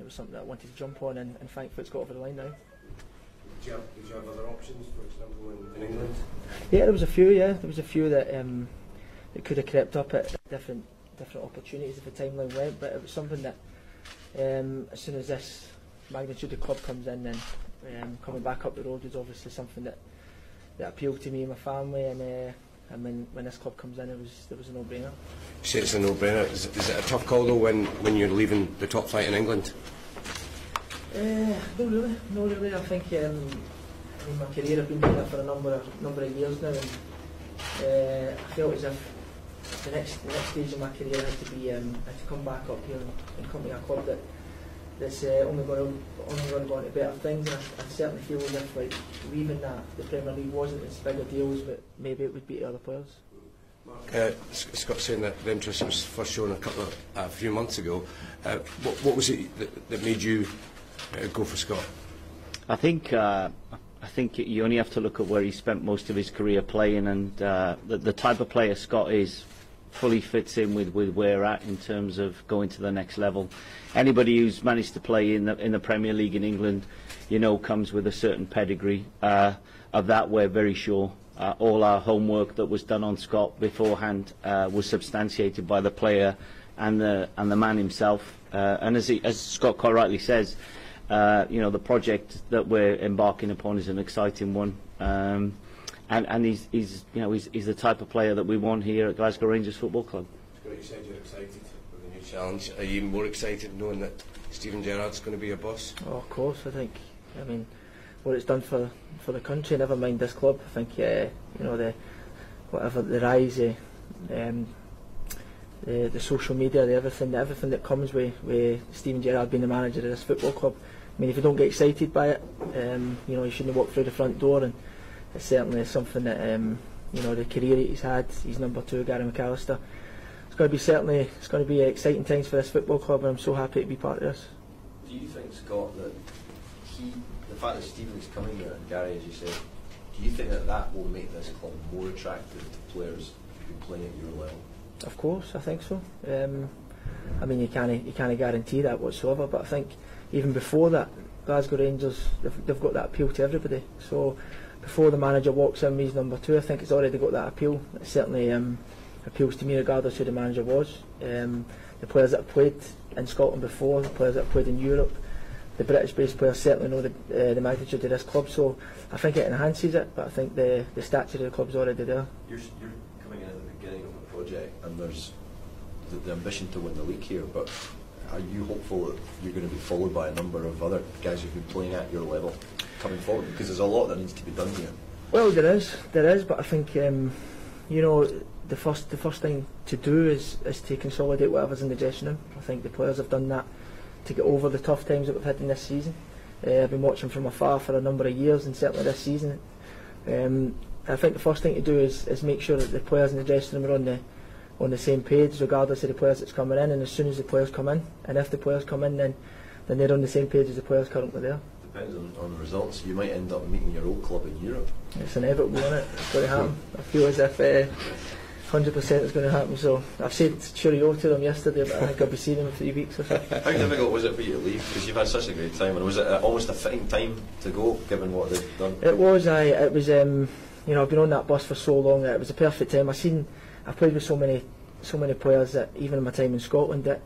something that I wanted to jump on, and thankfully it's got over the line now. Did you have other options, for example, in England? Yeah, there was a few. Yeah, there was a few that could have crept up at different opportunities if the timeline went, but it was something that as soon as this magnitude of club comes in, then coming back up the road was obviously something that appealed to me and my family, and when this club comes in, it was a no-brainer. You say it's a no-brainer. Is it a tough call though when you're leaving the top flight in England? No, really. I think my career, I've been doing it for a number of years now, and I felt as if the next stage of my career had to come back up here and come to a club that's only going to go on to better things. And I certainly feel as if leaving the Premier League wasn't as big a deal, but maybe it would be to other players. Scott's saying that the interest was first shown a few months ago. What was it that made you go for Scott? I think you only have to look at where he spent most of his career playing, and the type of player Scott is fully fits in with where we're at in terms of going to the next level. Anybody who's managed to play in the Premier League in England, comes with a certain pedigree. Of that, we're very sure. All our homework that was done on Scott beforehand was substantiated by the player and the man himself. And as Scott quite rightly says, the project that we're embarking upon is an exciting one. And he's the type of player that we want here at Glasgow Rangers Football Club. You said you're excited with the new challenge. Are you even more excited knowing that Steven Gerrard's going to be your boss? Oh, of course. I mean, what it's done for the country, never mind this club. I think the rise, the social media, everything that comes with Steven Gerrard being the manager of this football club. I mean, if you don't get excited by it, you shouldn't walk through the front door. And it's certainly something that the career he's had. He's number 2, Gary McAllister. It's going to be exciting times for this football club, and I'm so happy to be part of this. Do you think, Scott, that the fact that Stephen's coming here, and Gary, as you said, do you think that will make this club more attractive to players who play at your level? Of course, I think so. I mean, you can't guarantee that whatsoever, but I think even before that, Glasgow Rangers, they've got that appeal to everybody. So before the manager walks in, he's number 2. I think it's already got that appeal. It's certainly appeals to me regardless who the manager was. The players that have played in Scotland before, the players that have played in Europe, the British-based players certainly know the magnitude of this club, so I think it enhances it, but I think the stature of the club's already there. You're coming in at the beginning of a project and there's the ambition to win the league here, but are you hopeful that you're going to be followed by a number of other guys who've been playing at your level coming forward? Because there's a lot that needs to be done here. Well, there is, but I think the first thing to do is to consolidate whatever's in the dressing room. I think the players have done that to get over the tough times that we've had in this season. I've been watching from afar for a number of years, and certainly this season. I think the first thing to do is make sure that the players in the dressing room are on the same page, regardless of the players that's coming in. And as soon as the players come in, and if the players come in, then they're on the same page as the players currently there. Depends on the results. You might end up meeting your old club in Europe. It's inevitable, isn't it? It's going to happen. I feel as if 100% it's going to happen. So I've said cheerio to them yesterday, but I think I'll be seeing them in 3 weeks or so. How difficult was it for you to leave? Because you've had such a great time, and was it almost a fitting time to go, given what they've done? It was. It was. I've been on that bus for so long that it was a perfect time. I've played with so many players that even in my time in Scotland that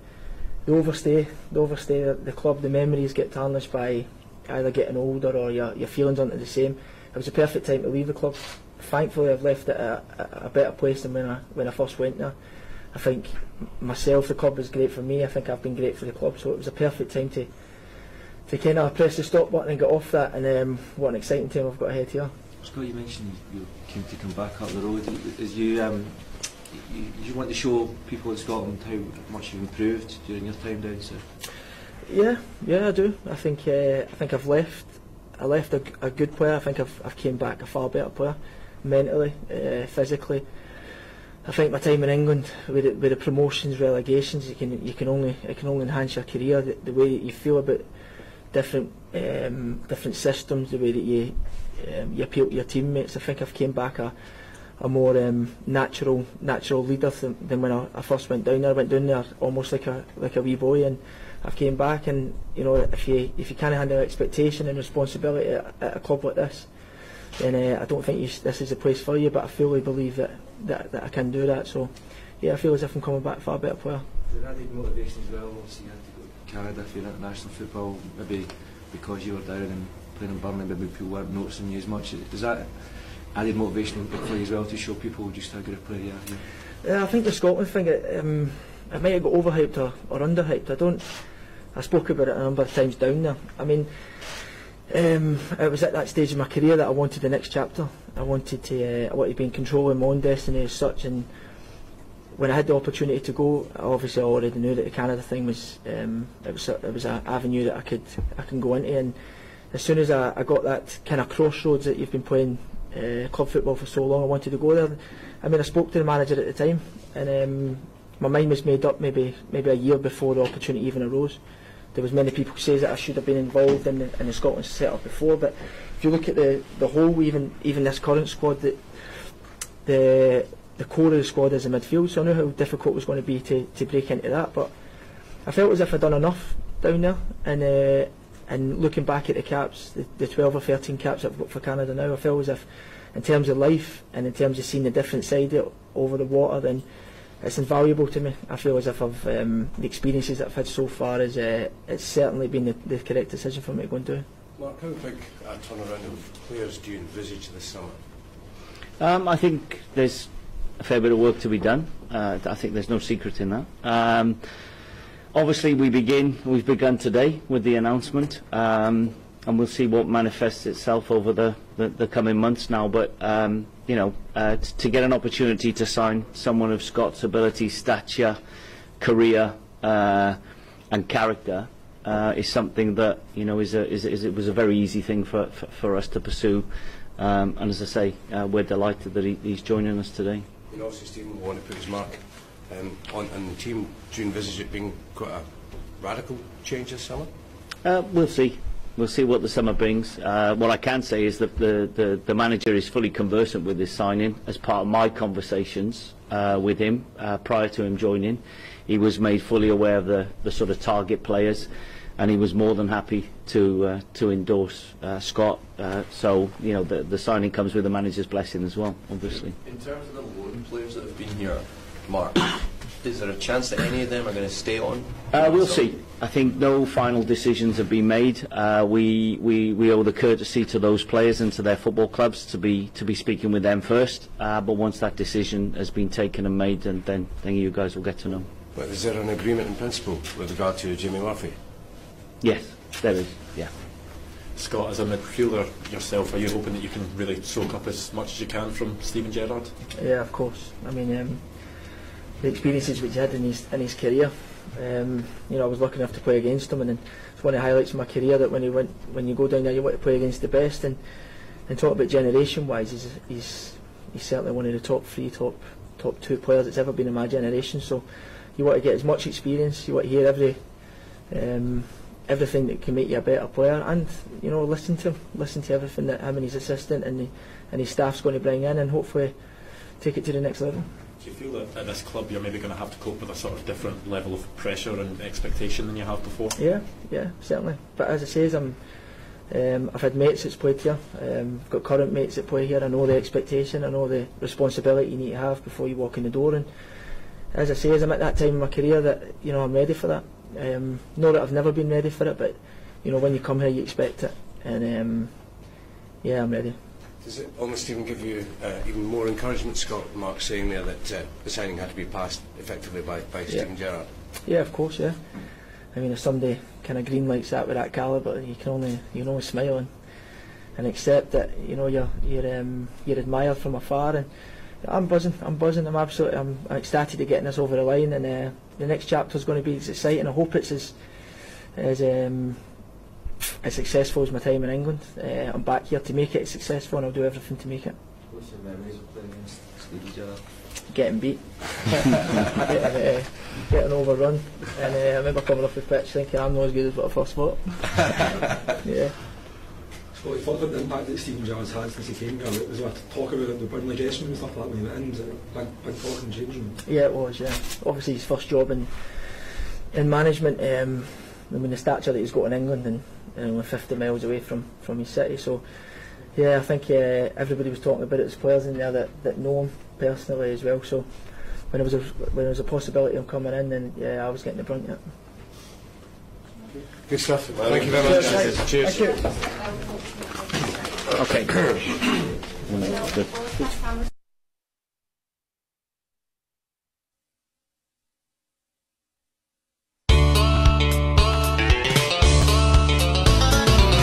they overstay the club. The memories get tarnished by either getting older or your feelings aren't the same. It was a perfect time to leave the club. Thankfully, I've left it at a better place than when I first went there. I think myself, the club was great for me. I think I've been great for the club, so it was a perfect time to kind of press the stop button and get off that. And what an exciting time I've got ahead here. Scott, you mentioned you're keen to come back up the road. Is you want to show people in Scotland how much you've improved during your time down south? Yeah, I do. I think I've left a good player. I think I've came back a far better player, mentally, physically. I think my time in England with the promotions, relegations, it can only enhance your career. The way that you feel about different systems, the way that you appeal to your teammates. I think I've came back a more natural leader than when I first went down there. I went down there almost like a wee boy, and I've came back, and if you can't handle expectation and responsibility at a club like this, then I don't think this is the place for you. But I fully believe that I can do that. So yeah, I feel as if I'm coming back far better player. Did that need motivation as well? Obviously, you had to go to Canada for your international football, maybe because you were down and playing in Burnley, maybe people weren't noticing you as much. Is that added motivation for you as well to show people just how good a player you are here? Yeah, I think the Scotland thing, it might have got overhyped or underhyped. I spoke about it a number of times down there. I mean, it was at that stage of my career that I wanted the next chapter. I wanted to be in control of my own destiny as such, and when I had the opportunity to go, obviously I already knew that the Canada thing was it was an avenue that I can go into. And as soon as I got that kind of crossroads that you've been playing club football for so long, I wanted to go there. I mean, I spoke to the manager at the time, and my mind was made up maybe a year before the opportunity even arose. There was many people who say that I should have been involved in the Scotland set-up before, but if you look at the whole, even this current squad, that the core of the squad is in midfield, so I knew how difficult it was going to be to break into that. But I felt as if I'd done enough down there, and looking back at the caps, the 12 or 13 caps I've got for Canada now, I felt as if, in terms of life and in terms of seeing the different side over the water, then it's invaluable to me. I feel as if the experiences that I've had so far it's certainly been the correct decision for me to go and do. Mark, how big a turnaround of players do you envisage this summer? I think there's a fair bit of work to be done. I think there's no secret in that. Obviously we've begun today with the announcement, and we'll see what manifests itself over the coming months now, but to get an opportunity to sign someone of Scott's ability, stature, career and character is something that it was a very easy thing for us to pursue, and as I say, we're delighted that he's joining us today. Obviously Stephen will want to put his mark on the team. Do you envisage it being quite a radical change this summer? We'll see. We'll see what the summer brings. What I can say is that the manager is fully conversant with this signing. As part of my conversations with him prior to him joining, he was made fully aware of the sort of target players, and he was more than happy to endorse Scott. So the signing comes with the manager's blessing as well, obviously. In terms of the loan players that have been here, Mark, is there a chance that any of them are going to stay on? We'll see. I think no final decisions have been made. We owe the courtesy to those players and to their football clubs to be speaking with them first. But once that decision has been taken and made, then you guys will get to know. But is there an agreement in principle with regard to Jimmy Murphy? Yes, there is. Yeah. Scott, as a midfielder yourself, are you hoping that you can really soak up as much as you can from Steven Gerrard? Yeah, of course. I mean, the experiences which he had in his career. I was lucky enough to play against him, and it's one of the highlights of my career that when you go down there, you want to play against the best. And talk about generation-wise, he's certainly one of the top 2 players that's ever been in my generation. So you want to get as much experience. You want to hear everything that can make you a better player, and listen to everything that him and his assistant and his staff's going to bring in, and hopefully take it to the next level. Do you feel that at this club you're maybe going to have to cope with a sort of different level of pressure and expectation than you have before? Yeah, certainly. But as I say, I've had mates that's played here. I've got current mates that play here. I know the expectation. I know the responsibility you need to have before you walk in the door. And as I say, I'm at that time in my career that I'm ready for that. Not that I've never been ready for it, but when you come here, you expect it. And I'm ready. Does it almost even give you even more encouragement, Scott, Mark saying there that the signing had to be passed effectively by Steven Gerrard? Yeah, of course, yeah. I mean, if somebody kind of green lights that with that calibre, you can only smile and accept that you're admired from afar. And I'm buzzing. I'm ecstatic to getting this over the line, and the next chapter is going to be as exciting. I hope it's as successful as my time in England. I'm back here to make it successful, and I'll do everything to make it. What's your memories of playing against Steven Gerrard? Getting beat, getting overrun, and I remember coming off the pitch thinking I'm not as good as what I first thought. Yeah. So we thought about the impact that Steven Gerrard's had since he came here. There was a talk about it, the Burnley dressing room and stuff like that when he went in. Was it big talk and change room? Yeah, it was. Yeah, obviously his first job in management. I mean, the stature that he's got in England, and only 50 miles away from his city. So yeah, I think everybody was talking about it. There's players in there that know him personally as well. So when there was a possibility of coming in, then yeah, I was getting the brunt of it. Good stuff. Thank you very much. Cheers. Thank you. Okay. Good.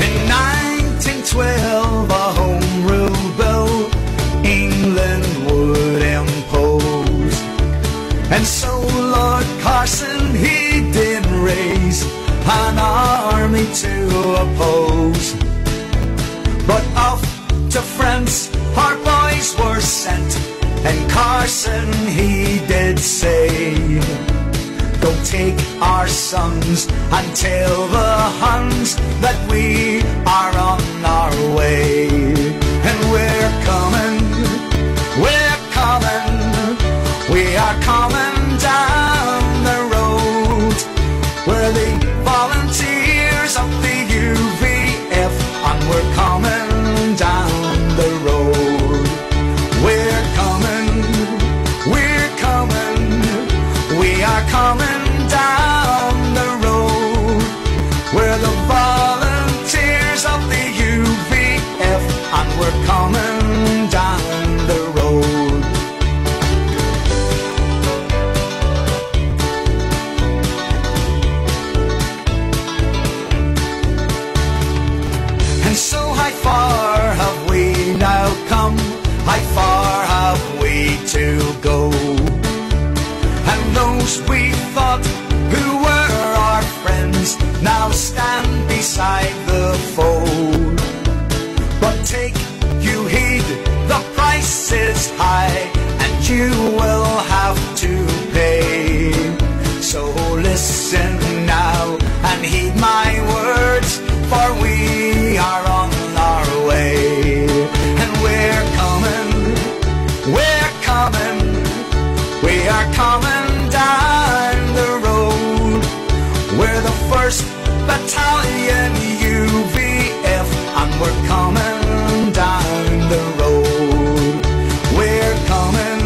In 1912, a home rule bill England would impose, and so Lord Carson he did raise an army to oppose. But off to France our boys were sent, and Carson he did say, go take our sons and tell the Huns that we are on our way. And we're coming, we are coming down the road. We're the volunteers of the UVF, and we're coming down the road. We're coming, we are coming down the road. We're the volunteers of the UVF, and we're coming down the road. And so how far have we now come? How far have we to go? And those we thought who were our friends now stand beside the foe. But take you heed, the price is high, and you will have to pay. So listen now and heed my words, for we are on our way. And we're coming, we are coming down the road. We're the 1st Battalion UVF, and we're coming down the road. We're coming,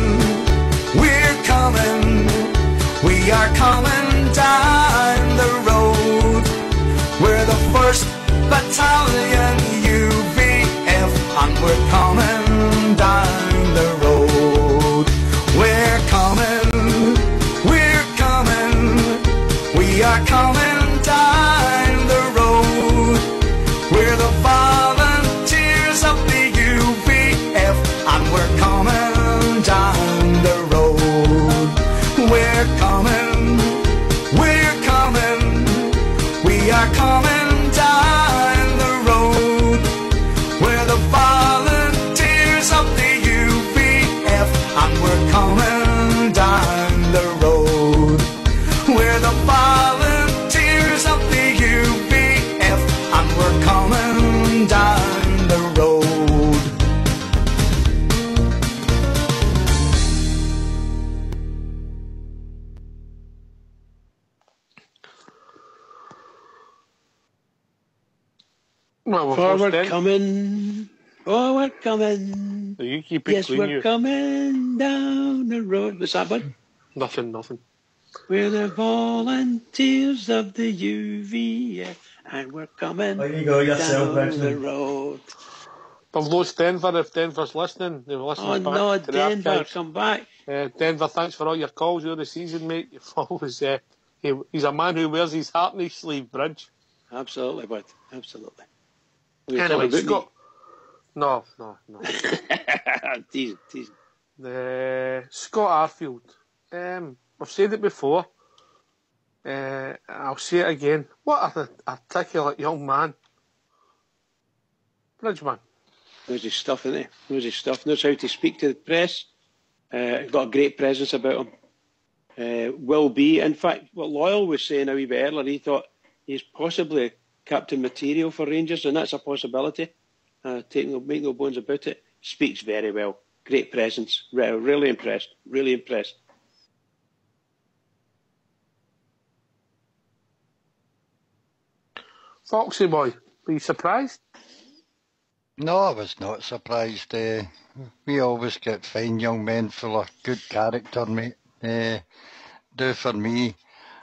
battalion UVF, and we're coming down the road. We're coming, we are coming down the road. We're the volunteers of the UVF, and we're coming down the road. We're coming, we are coming down the road. We're the volunteers of the UVF, and we're coming down the road. We're the volunteers of the UVF, and we're coming down the road. Well, forward coming. You keep it yes, clean, we're coming down the road. What's that, bud? Nothing. We're the volunteers of the UVF, and we're coming there you go, yourself, down the road. They've lost Denver. If Denver's listening, they've listened back no, to the Denver, archives. come back. Denver, thanks for all your calls over the season, mate. You've always, he's a man who wears his heart on his sleeve, Bridge. Absolutely, bud. Absolutely. Anyway, Scott. No. Teasing. Scott Arfield. I've said it before. I'll say it again. What an articulate young man. Bridgeman. Knows his stuff, isn't he? Knows his stuff. Knows how to speak to the press. Got a great presence about him. Will be. In fact, what Loyal was saying a wee bit earlier, he thought he's possibly captain material for Rangers, and that's a possibility. Make no bones about it. Speaks very well. Great presence. Really impressed. Foxy boy, were you surprised? No, I was not surprised. We always get fine young men full of good character, mate. Do for me.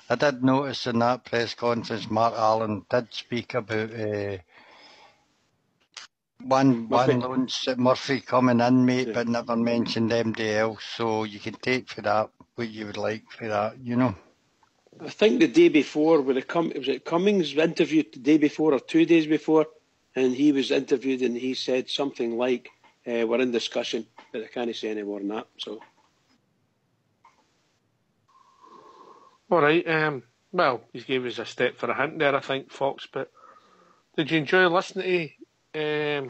I did notice in that press conference Mark Allen did speak about one Murphy coming in, mate, but never mentioned MDL, so you can take for that what you would like for that, you know. I think the day before, was it Cummings interviewed the day before or 2 days before, and he was interviewed and he said something like, we're in discussion, but I can't say any more than that. So, all right. Well, he gave us a step for a hint there, I think, Fox. But did you enjoy listening to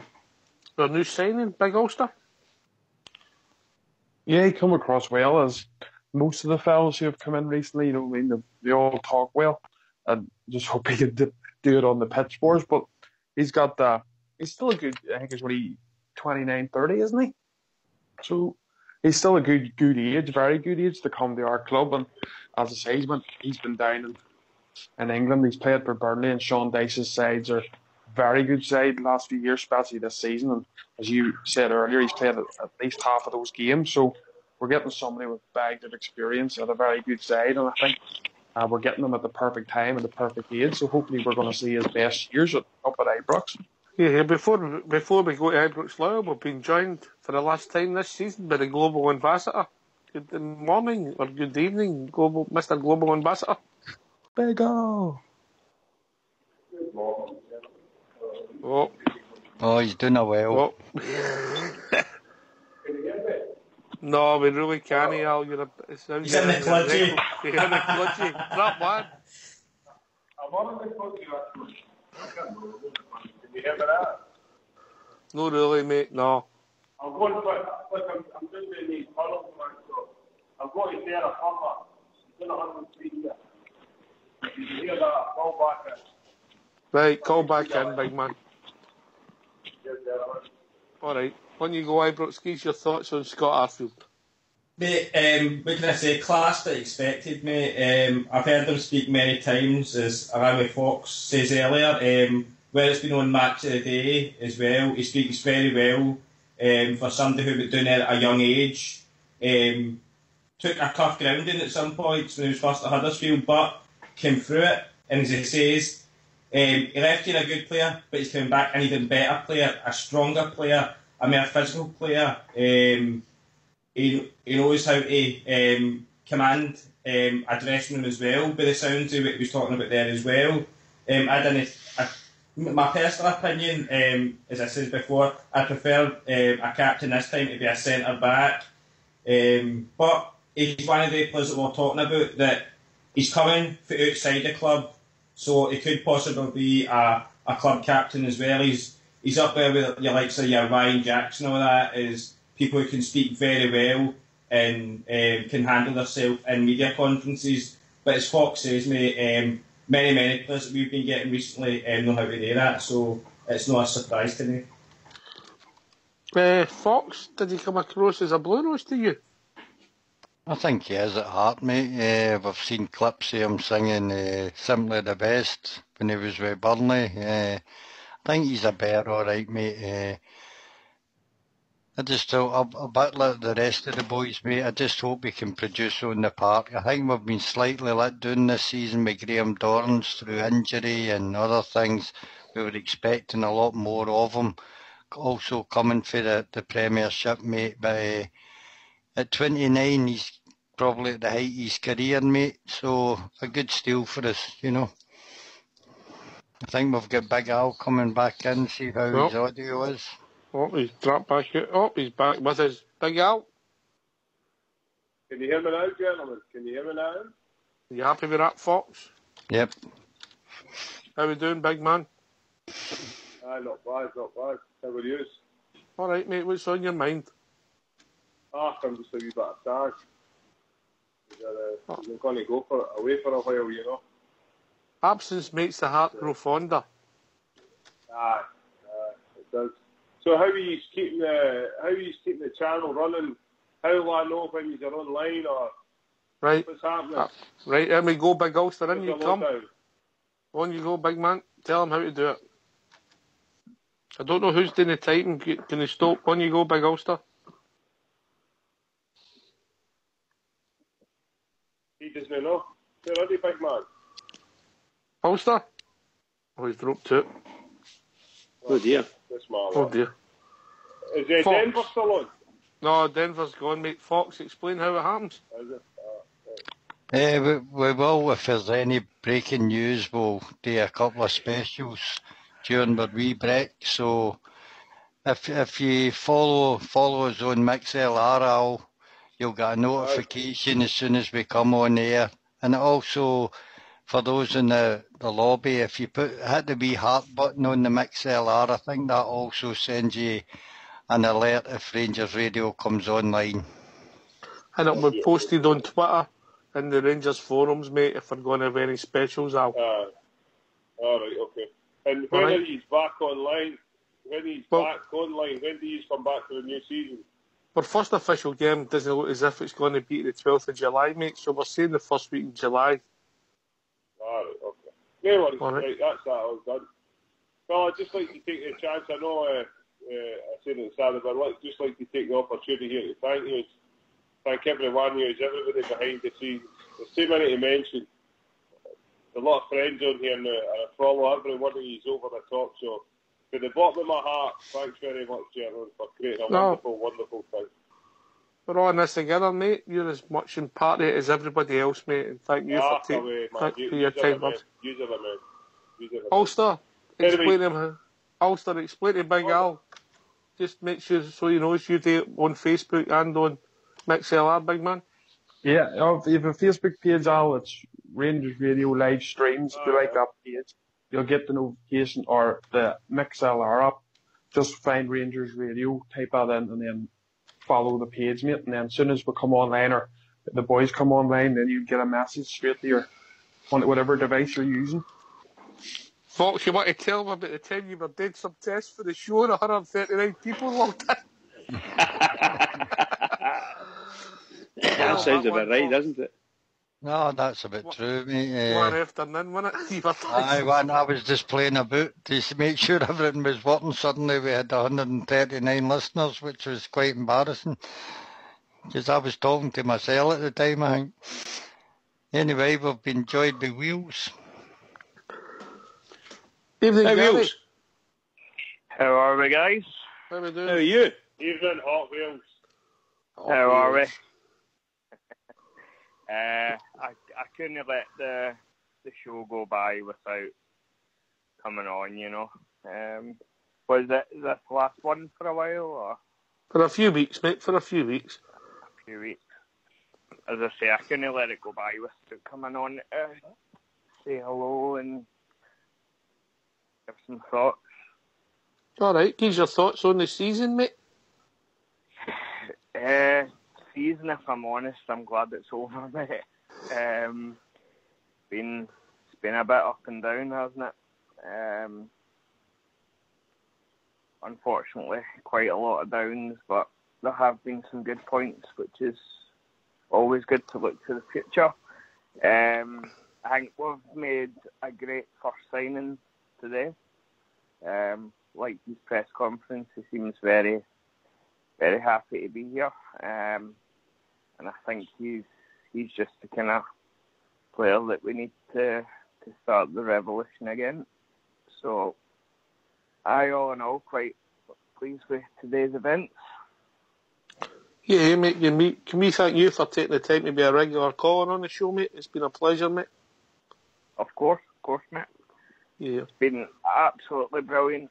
their new signing, Big Ulster? Yeah, he come across well, as most of the fellas who have come in recently. You know what I mean? They all talk well. I just hope he can do it on the pitch for us. But he's still a good, I think he's 29, 30, isn't he? So he's still a good age, very good age to come to our club. And as I say, he's been down in England. He's played for Burnley, and Sean Dyche's sides are very good side the last few years, especially this season. And as you said earlier, he's played at least half of those games. So we're getting somebody with bagged of experience at a very good side, and I think we're getting them at the perfect time and the perfect age. So hopefully we're going to see his best years up at Ibrox. Yeah, before we go to Ibrox Loyal, we've been joined for the last time this season by the Global Ambassador. Good morning or good evening, Mr. Global Ambassador. Big O. Good morning. Oh, he's doing it well. No, we really can't, Al. He's in the cludgy. He's in the cludgy. Drop one. I'm on the cludgy, actually. Can you hear me that? No, really, mate, no. I'm going to, I'm just doing these columns, man, so I'm going to share a hammer. It's in 103 here. If you hear that, call back in. Right, call back in, big man. Yes, gentlemen. All right. When you go, Ibrox, your thoughts on Scott Arfield? Mate, what can I say? Class but expected, mate. I've heard him speak many times, as Riley Fox says earlier, where it's been on Match of the Day as well. He speaks very well for somebody who was doing it at a young age. Took a tough grounding at some points when he was first at Huddersfield, but came through it. And as he says, He left here a good player, but he's coming back an even better player, a stronger player, a more physical player. He knows how to command a dressing room as well, by the sounds of what he was talking about there as well. My personal opinion, as I said before, I prefer a captain this time to be a centre back. But he's one of the players that we're talking about that he's coming from outside the club, so he could possibly be a club captain as well. He's up there with your likes of your Ryan Jackson and all that, is people who can speak very well and can handle themselves in media conferences. But as Fox says, mate, many players that we've been getting recently know how to do that, so it's not a surprise to me. Fox, did he come across as a Blue Nose to you? I think he is at heart, mate. We've seen clips of him singing Simply the Best when he was with Burnley. I think he's a bear, alright, mate. I just thought, a bit like the rest of the boys, mate, I just hope he can produce on the park. I think we've been slightly let down this season with Graham Dorrans through injury and other things. We were expecting a lot more of him. Also coming for the Premiership, mate, but at 29, he's probably at the height of his career, mate, so a good steal for us, you know. I think we've got Big Al coming back in, see how his audio is. Oh, he's dropped back out. Oh, he's back with his Big Al. Can you hear me now, gentlemen? Can you hear me now? Are you happy with that, Fox? Yep. How we doing, big man? Not bad. How are you? All right, mate, what's on your mind? I'm just a wee bit of sad. We're going to go away for a while, you know. Absence makes the heart grow fonder. It does. So how are you keeping the channel running? How will I know when you're online or what's happening? Right, then we go, Big Ulster, in you come. On you go, big man. Tell him how to do it. I don't know who's doing the typing. Can you stop? On you go, Big Ulster. He doesn't know. You're ready, big man. Ulster? Oh, he's dropped it. Oh dear. Oh dear. Is Denver still on? No, Denver's gone, mate. Fox, explain how it happens. Is it? We will, if there's any breaking news, we'll do a couple of specials during our wee break. So if you follow us on MixLR, you'll get a notification as soon as we come on air. And also, for those in the lobby, if you hit the wee heart button on the MixLR, I think that also sends you an alert if Rangers Radio comes online. And it'll be posted on Twitter in the Rangers forums, mate, if we're going to have any specials out. All right, okay. And when he's back online, when do you come back for the new season? Our first official game doesn't look as if it's going to be the 12th of July, mate, so we're saying the first week in July. All right, okay. No worries, right, that's that all done. Well, I'd just like to take the chance, I know I said it Saturday, but I'd just like to take the opportunity here to thank you. Thank everyone, everybody behind the scenes. There's too many to mention. There's a lot of friends on here now, and I follow every one of you over the top, so from the bottom of my heart, thanks very much, gentlemen, for creating a wonderful thing. We're all in this together, mate. You're as much in part of it as everybody else, mate, and thank you for your time. Ulster, explain to Big Al. Just make sure so he knows you do it on Facebook and on MixLR, big man. Yeah, if you have a Facebook page, Al, it's Rangers Radio live streams. If you like that page, you'll get the notification, or the MixLR app. Just find Rangers Radio, type that in, and then follow the page, mate. And then as soon as we come online, or the boys come online, then you get a message straight to your whatever device you're using. Fox, you want to tell them about the time you were doing some tests for the show and 139 people logged in? That sounds about right, doesn't it? No, that's a bit true, mate. One afternoon, wasn't it? I was just playing about to make sure everything was working. Suddenly we had 139 listeners, which was quite embarrassing. Because I was talking to myself at the time, I think. Anyway, we've been enjoyed by Wheels. Evening, Gary. How are we, guys? How are we doing? How are you? Evening, Hot Wheels. How are we? I couldn't let the show go by without coming on, you know. Was this the last one for a while, or? For a few weeks, mate, for a few weeks. A few weeks. As I say, I couldn't let it go by without coming on to say hello and give some thoughts. All right, give your thoughts on the season, mate. Season, if I'm honest, I'm glad it's over, mate. It's been a bit up and down, hasn't it? Unfortunately, quite a lot of downs, but there have been some good points, which is always good to look to the future. I think we've made a great first signing today. Like his press conference, he seems very, very happy to be here. And I think he's just the kind of player that we need to start the revolution again. So, all in all, quite pleased with today's events. Yeah, mate, can we thank you for taking the time to be a regular caller on the show, mate? It's been a pleasure, mate. Of course, mate. Yeah. It's been absolutely brilliant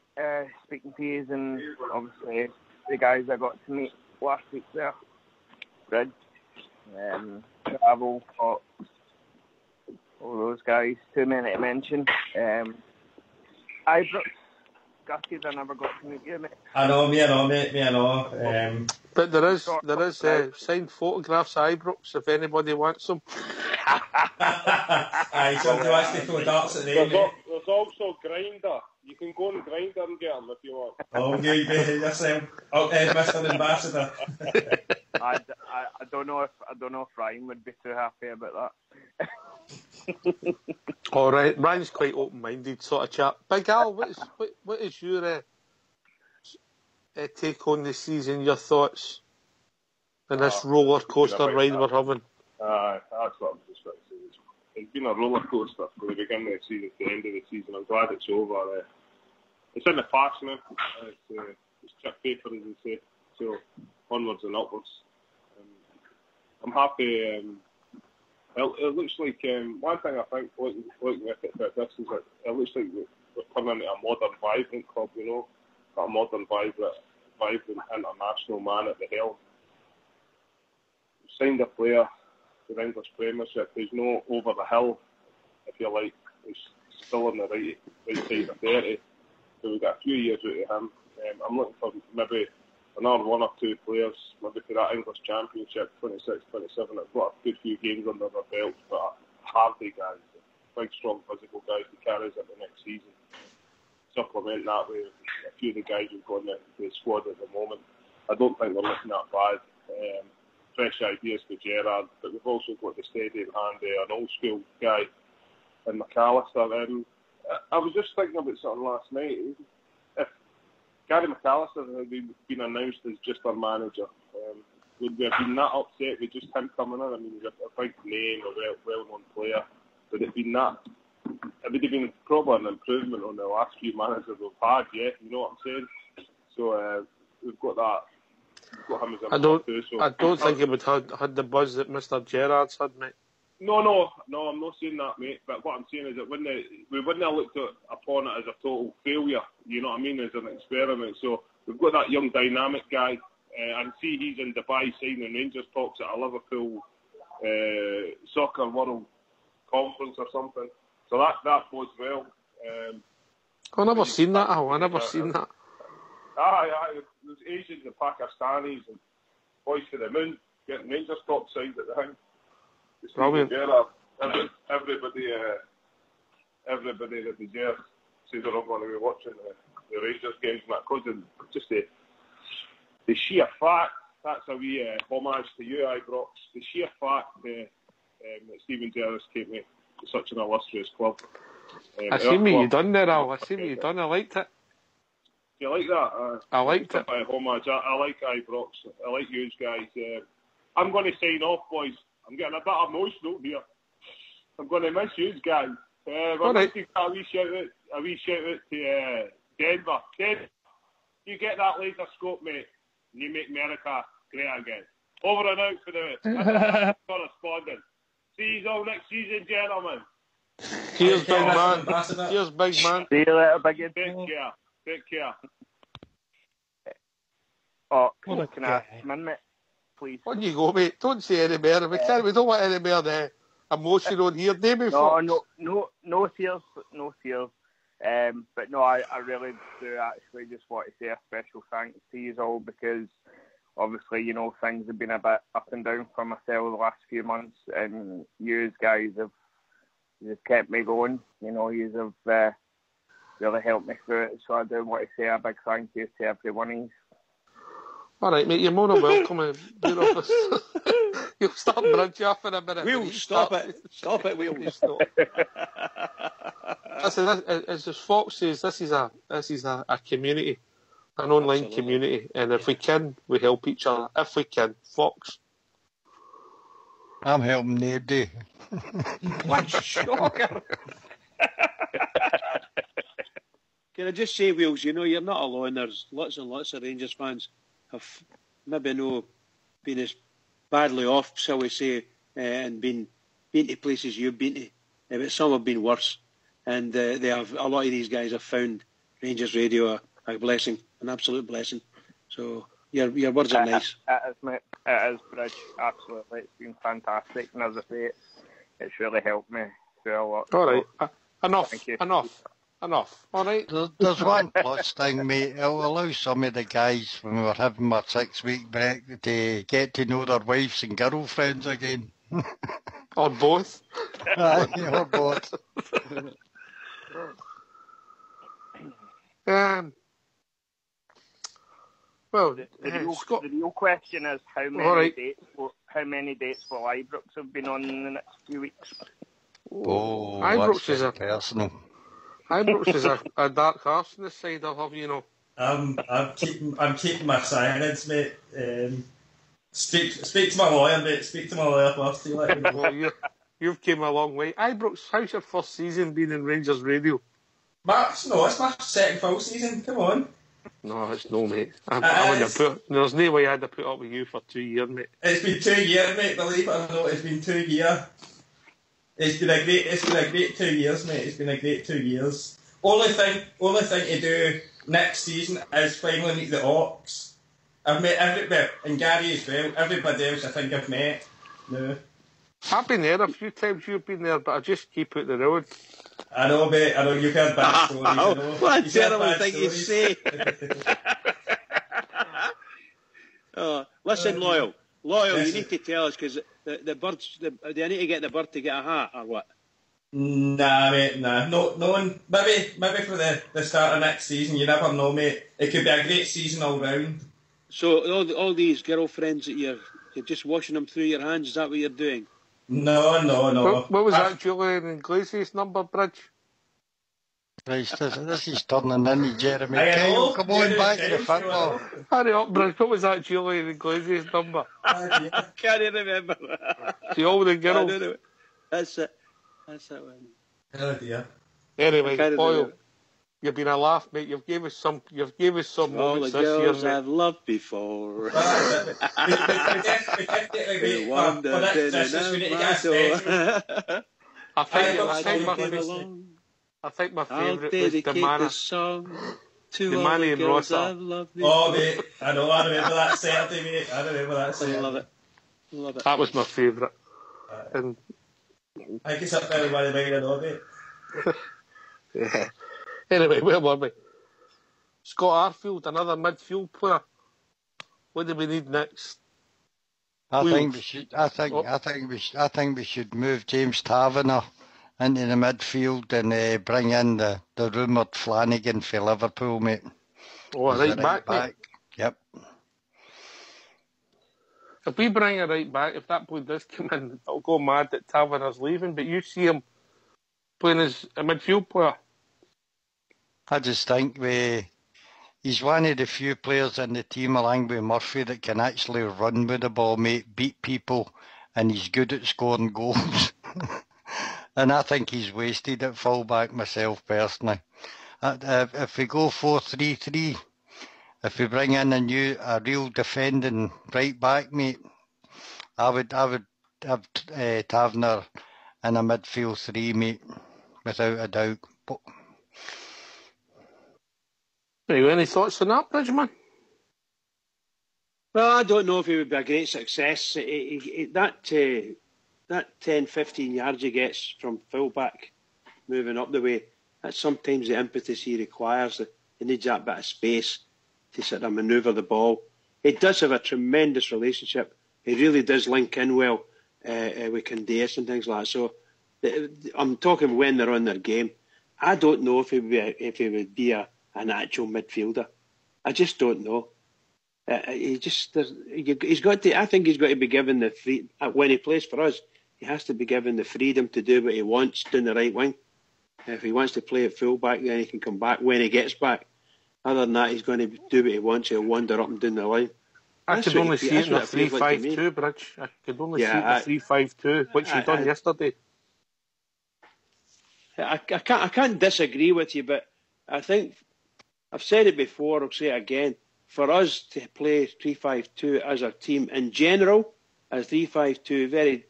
speaking to you, and obviously the guys I got to meet last week there. Bridge, Travel, Fox, all those guys, too many to mention. Ibrox, gutted I never got to meet you, mate. I know, me I know. But there is signed photographs of Ibrox if anybody wants them. Aye, somebody wants to throw darts at them, mate. There's also Grindr. You can go on Grindr and get them if you want. Oh, you behave yourself. Mr. Ambassador. I don't know if Ryan would be too happy about that. All right, Ryan's quite open-minded sort of chap. Big Al, what is your take on the season? Your thoughts on this roller coaster ride we're having? That's what I'm just about to say. It's been a roller coaster from the beginning of the season to the end of the season. I'm glad it's over. It's in the past now. It's chip paper, as they say. So onwards and upwards. I'm happy. It looks like one thing I think looking at this is that it looks like we're turning into a modern, vibrant club. You know, a modern, vibrant international man at the helm. We've signed a player for the English Premiership who's no over the hill, if you like. He's still on the right side of 30. So we've got a few years out of him. I'm looking for maybe another one or two players, maybe for that English Championship, 26, 27. I've got a good few games under their belts, but hardy guys, big, strong, physical guys to carry us into next season. Supplement that with a few of the guys who've got in the squad at the moment. I don't think they're looking that bad. Fresh ideas for Gerrard, but we've also got the steady hand, an old school guy in McAllister. I was just thinking about something last night. If Gary McAllister had been announced as just our manager, would we have been that upset with just him coming in? I mean, he's a big name, a well-known player. Would it have been that? It would have been probably an improvement on the last few managers we've had, yeah, you know what I'm saying? So we've got that. We've got him as a I don't think he would have had the buzz that Mr. Gerrard's had, mate. No, I'm not saying that, mate. But what I'm saying is that we wouldn't have looked upon it as a total failure, you know what I mean, as an experiment. So we've got that young dynamic guy, and see he's in Dubai signing Rangers talks at a Liverpool Soccer World Conference or something. So that bodes well. I've never seen that, I've never seen that. Aye, there's Asians and Pakistanis and boys to the moon getting Rangers top side at the thing. Brilliant. Everybody that deserves says they're not going to be watching the Rangers games and that, because just the sheer fact, that's a wee homage to you, Ibrox, the sheer fact that Steven Gerrard came to such an illustrious club. I seen what you done there, Al. I seen what you done. I liked it. Do you like that? I liked it. Homage. I like Ibrox. I like you guys. I'm going to sign off, boys. I'm getting a bit emotional here. I'm going to miss you guys. We're going to take a wee shout out. a wee shout out to Denver. Denver, you get that laser scope, mate, and you make America great again. Over and out for the correspondent. See you all next season, gentlemen. Cheers, big man. Cheers, big man. See you later, big man. Take care. Take care. Oh, can I come in, mate? Please. On you go, mate. Don't say any more. We don't want any more emotion on here, do we? No tears. But no, I really do actually just want to say a special thanks to you all, because obviously, you know, things have been a bit up and down for myself the last few months, and you guys have just kept me going. You know, you have really helped me through it. So I do want to say a big thank you to everyone of you. All right, mate, you're more than welcome. You'll start Bridge off in a minute. Will, stop it. Stop it, Will. As Fox says, this is a community, an online community, and if we can, we help each other. If we can, Fox. I'm helping nobody. What shocker! Can I just say, Wills, you know, you're not alone. There's lots and lots of Rangers fans have maybe no been as badly off, shall we say, and been to places you've been to. But some have been worse. And they have, a lot of these guys have found Rangers Radio a blessing, an absolute blessing. So your words are nice. It is, mate. It is, Bridge. Absolutely. It's been fantastic. And as I say, it's really helped me through a lot. All right. Enough. All right. There's one plus thing, mate. It'll allow some of the guys, when we were having our 6-week break, to get to know their wives and girlfriends again. Or both. Aye, or both. Well, the real question is how many dates will Ibrox have been on in the next few weeks? Oh, Ibrox is personal. Ibrox is a dark horse on this side, I'll have you know. I'm keeping my silence, mate. Speak to my lawyer, mate. Speak to my lawyer first. Well, you've came a long way. Ibrox, how's your first season been in Rangers Radio? It's my second full season. Come on. No, it's no, mate. There's no way I'd have put up with you for 2 years, mate. It's been 2 years, mate. Believe it or not, it's been 2 years. It's been a great 2 years, mate. It's been a great 2 years. Only thing to do next season is finally meet the Orcs. I've met everybody, and Gary as well. Everybody else I think I've met. No. I've been there a few times, you've been there, but I just keep out the road. I know, mate. I know you've heard bad stories. I know. What a terrible thing you say. Listen, Loyal, you need to tell us, because the birds, do I need to get the bird to get a hat, or what? Nah, mate, nah. No one. Maybe for the start of next season, you never know, mate. It could be a great season all round. So all these girlfriends that you're just washing them through your hands, is that what you're doing? No. What was that Julian Iglesias number, Bridge? Christ, this is turning into Jeremy Kyle. Come on, back to the football. Hurry up, Bridge. What was that Julian Iglesias number? I can't remember. See all the girls. That's it one. Oh dear. Anyway, Boyle, you've been a laugh, mate. You've gave us some all moments the this year, girls mate. I've loved before. We definitely I think my favourite was the Manny and Rosa. Oh, mate, I remember that Saturday, mate. I love it. That was my favourite. And I think it's up there with one of mine, I know, mate. Yeah. Anyway, where were we? Scott Arfield, another midfield player. What do we need next? I think we should move James Taverner into the midfield and bring in the rumoured Flanagan for Liverpool, mate. Oh, right back, mate. Yep. If we bring a right back, if that boy does come in, it'll go mad that Taverner's leaving, but you see him playing as a midfield player. I just think he's one of the few players in the team along with Murphy that can actually run with the ball, mate, beat people, and he's good at scoring goals. And I think he's wasted at full-back myself, personally. If we go 4-3-3, if we bring in a real defending right back, mate, I would have Tavernier in a midfield three, mate, without a doubt. Any thoughts on that, Bridgman? Well, I don't know if it would be a great success. That 10, 15 yards he gets from full-back moving up the way, that's sometimes the impetus he requires. He needs that bit of space to sort of manoeuvre the ball. He does have a tremendous relationship. He really does link in well with Candace and things like that. So I'm talking when they're on their game. I don't know if he would be an actual midfielder. I just don't know. He's got to. I think he's got to be given the free when he plays for us. He has to be given the freedom to do what he wants down the right wing. If he wants to play at full back, then he can come back when he gets back. Other than that, he's going to do what he wants. He'll wander up and down the line. I could only see it in a 3-5-2, Bridge. I could only see it in a 3-5-2, which he done yesterday. I can't disagree with you, but I think I've said it before. I'll say it again. For us to play 3-5-2 as a team in general, as 3-5-2,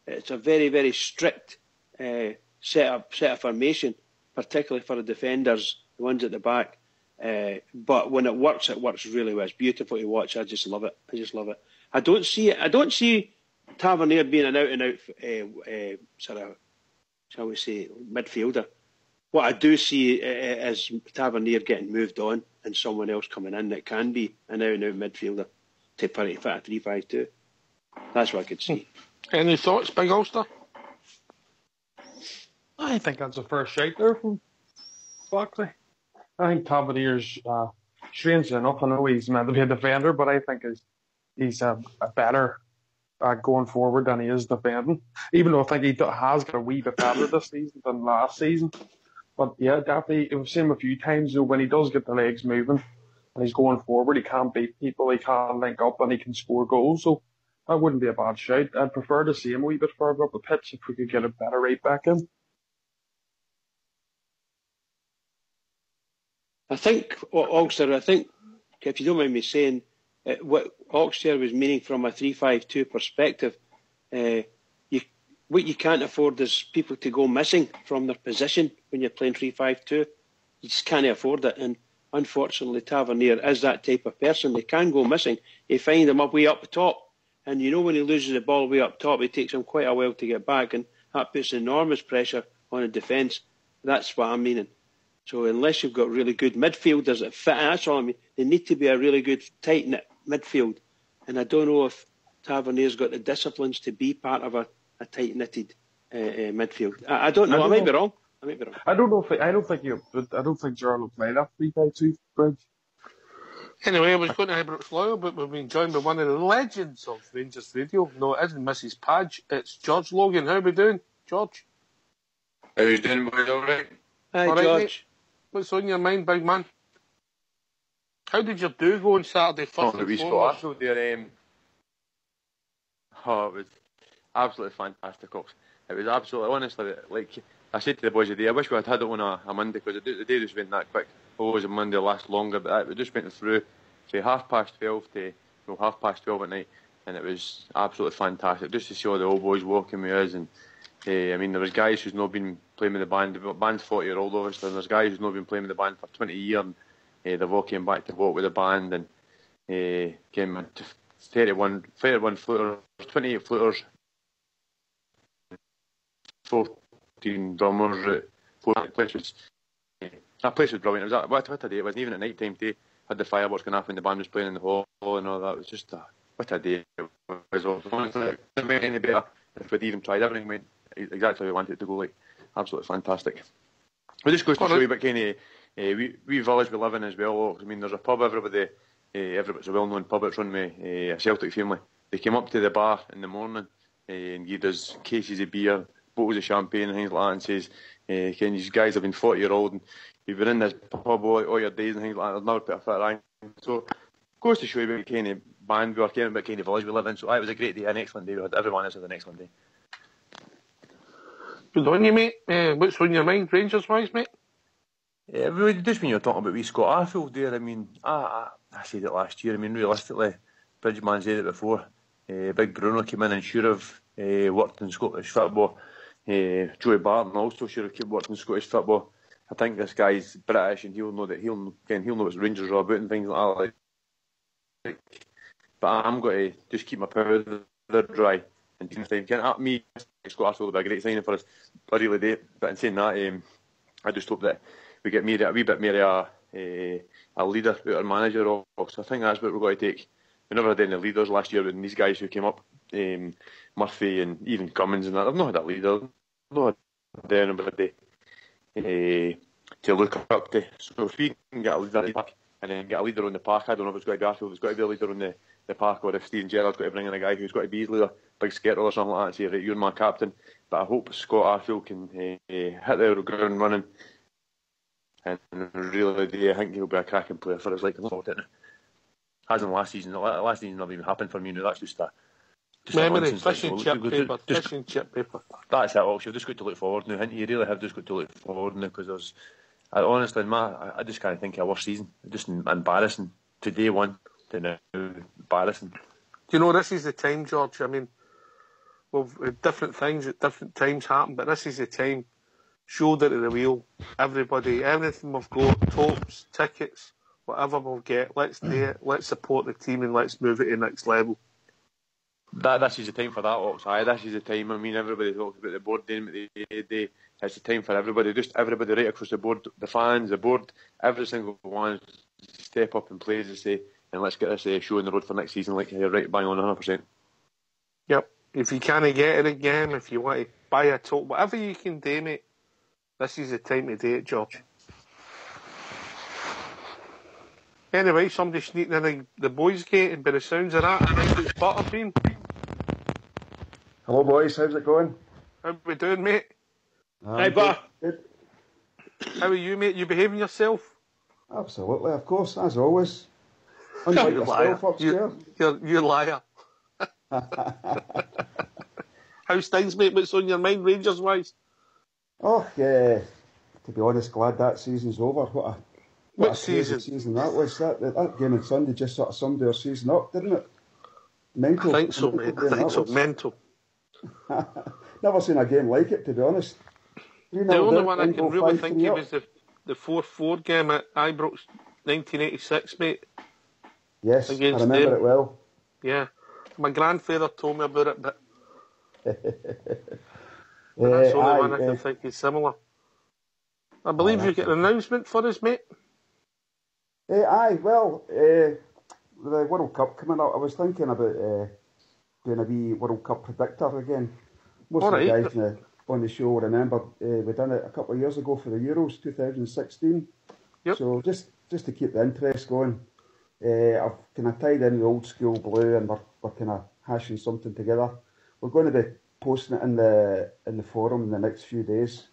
it's a very, very strict set of formation, particularly for the defenders, the ones at the back. But when it works really well. It's beautiful to watch. I just love it. I don't see Tavernier being an out-and-out sort of, shall we say, midfielder. What I do see is Tavernier getting moved on and someone else coming in that can be an out-and-out midfielder to fit a 3-5-2. That's what I could see. Any thoughts, Big Ulster? I think that's a fair shout there from Buckley. I think Tavernier's, strangely enough, I know he's meant to be a defender, but I think he's a better going forward than he is defending. Even though I think he has got a wee bit better this season than last season. But yeah, definitely, we've seen him a few times, when he does get the legs moving and he's going forward, he can't beat people, he can link up and he can score goals. So that wouldn't be a bad shout. I'd prefer to see him a wee bit further up the pitch if we could get a better right back in. I think, Ulster, if you don't mind me saying, what Oxford was meaning from a 3-5-2 perspective, what you can't afford is people to go missing from their position when you're playing 3-5-2. You just can't afford it. And unfortunately, Tavernier is that type of person. They can go missing. You find him up way up the top. And you know when he loses the ball way up top, it takes him quite a while to get back. And that puts enormous pressure on the defence. That's what I'm meaning. So unless you've got really good midfielders that fit, that's all I mean. They need to be a really good, tight-knit midfield. And I don't know if Tavernier's got the disciplines to be part of a tight-knitted midfield. I don't know. I might be wrong. I don't think Gerald will play that 3-5-2 Bridge. Anyway, I was going to Ibrox Loyal, but we've been joined by one of the legends of Rangers Radio. No, it isn't Mrs. Padge. It's George Logan. How are we doing, George? How are you doing, boys? All right? Hi, all right, George. Mate. What's on your mind, big man? How did your do go on Saturday? First the wee spot there. It was absolutely fantastic. It was absolutely, honestly, like I said to the boys today, I wish we had it on a Monday, because the day just went that quick. Always a Monday lasts longer, but we just went through from 12:30 to 12:30 at night, and it was absolutely fantastic just to see all the old boys walking with us. And I mean, there was guys who's not been playing with the band. The band's 40-year-old, obviously, and there's guys who's not been playing with the band for 20 years, and they've all came back to walk with the band, and came to 31 floaters, 28 floaters, 14 drummers, 4 places. That place was brilliant. It was what a day. It wasn't even at night time day. Had the fireworks going off and the band was playing in the hall and all that. It was just what a day it was. Honestly, it couldn't went any better if we'd even tried. Everything went exactly how we wanted it to go. Like, absolutely fantastic. It just goes to show you what kind of we village we live in as well. I mean, there's a pub everybody. It's a well-known pub. It's run by a Celtic family. They came up to the bar in the morning and gave us cases of beer, bottles of champagne and things like that, and says, "Can you guys have been 40-year-old and you've been in this pub all your days and things like that. There's never put a foot around." So it goes to show you what kind of band we are, what kind of village we live in. So it was a great day, an excellent day. Everyone else had an excellent day. Good on you, mate. What's on your mind, Rangers-wise, mate? Just when you're talking about wee Scott Arfield there, I mean, I said it last year. I mean, realistically, Bridgman said it before. Big Bruno came in and should have worked in Scottish football. Joey Barton also should have worked in Scottish football. I think this guy's British and he'll know what Rangers are about and things like that. But I'm going to just keep my powder dry and get me. Scott Arfield will be a great signing for us. I really do. But in saying that, I just hope that we get a wee bit more a leader out of our manager. So I think that's what we're going to take. We never had any leaders last year with these guys who came up, Murphy and even Cummins and that. I've not had a leader. I've not had anybody to look up to. So if we can get a leader on the park and then get a leader on the park, I don't know if it's got to be Arfield, it's got to be a leader on the park, or if Stephen Gerrard's got to bring in a guy who's got to be his leader, Big Skettle or something like that, and say, right, you're my captain. But I hope Scott Arfield can hit the ground running. And really, I think he'll be a cracking player for us, like hasn't last season. Last season never even happened for me. Now that's just a memory, fishing chip paper. That's it. Also, you've just got to look forward now. You really have just got to look forward now, because honestly, I just can't think of a worse season. Just embarrassing to day one to now. Embarrassing. Do you know, this is the time, George? I mean, well, different things at different times happen, but this is the time. Shoulder to the wheel, everybody, everything we've got, tops, tickets, whatever we'll get, let's do it, let's support the team and let's move it to the next level. This is the time for that, Ox. This is the time. I mean, everybody talks about the board doing what they do. It's the time for everybody, just everybody right across the board, the fans, the board, every single one, step up and play, as they say, and let's get this show on the road for next season, like you're right, bang on 100%. Yep. If you can't get it again, if you want to buy a top, whatever you can do, mate, this is the time to do it, George. Anyway, somebody sneaking in the boys' gate, and by the sounds of that, I think it's Butterbean. Hello, boys. How's it going? How we doing, mate? Hey, Butter. Good. How are you, mate? You behaving yourself? Absolutely, of course, as always. Unlike yourself upstairs. You liar. How's things, mate? What's on your mind, Rangers-wise? Oh, yeah. To be honest, glad that season's over. What a season that was. That game on Sunday just sort of summed our season up, didn't it? Mental. I think so, mate. I think so. Mental. Never seen a game like it, to be honest. The only one I can really think of is the 4-4 game at Ibrox 1986, mate. Yes, I remember it well. Yeah. My grandfather told me about it, but that's the only one I can think is similar. I believe you get an announcement for us, mate. The World Cup coming up, I was thinking about doing a wee World Cup predictor again. Most of the guys on the show remember we done it a couple of years ago for the Euros 2016. Yep. So just to keep the interest going, I've kind of tied in the old school blue, and we're kind of hashing something together. We're going to be posting it in the forum in the next few days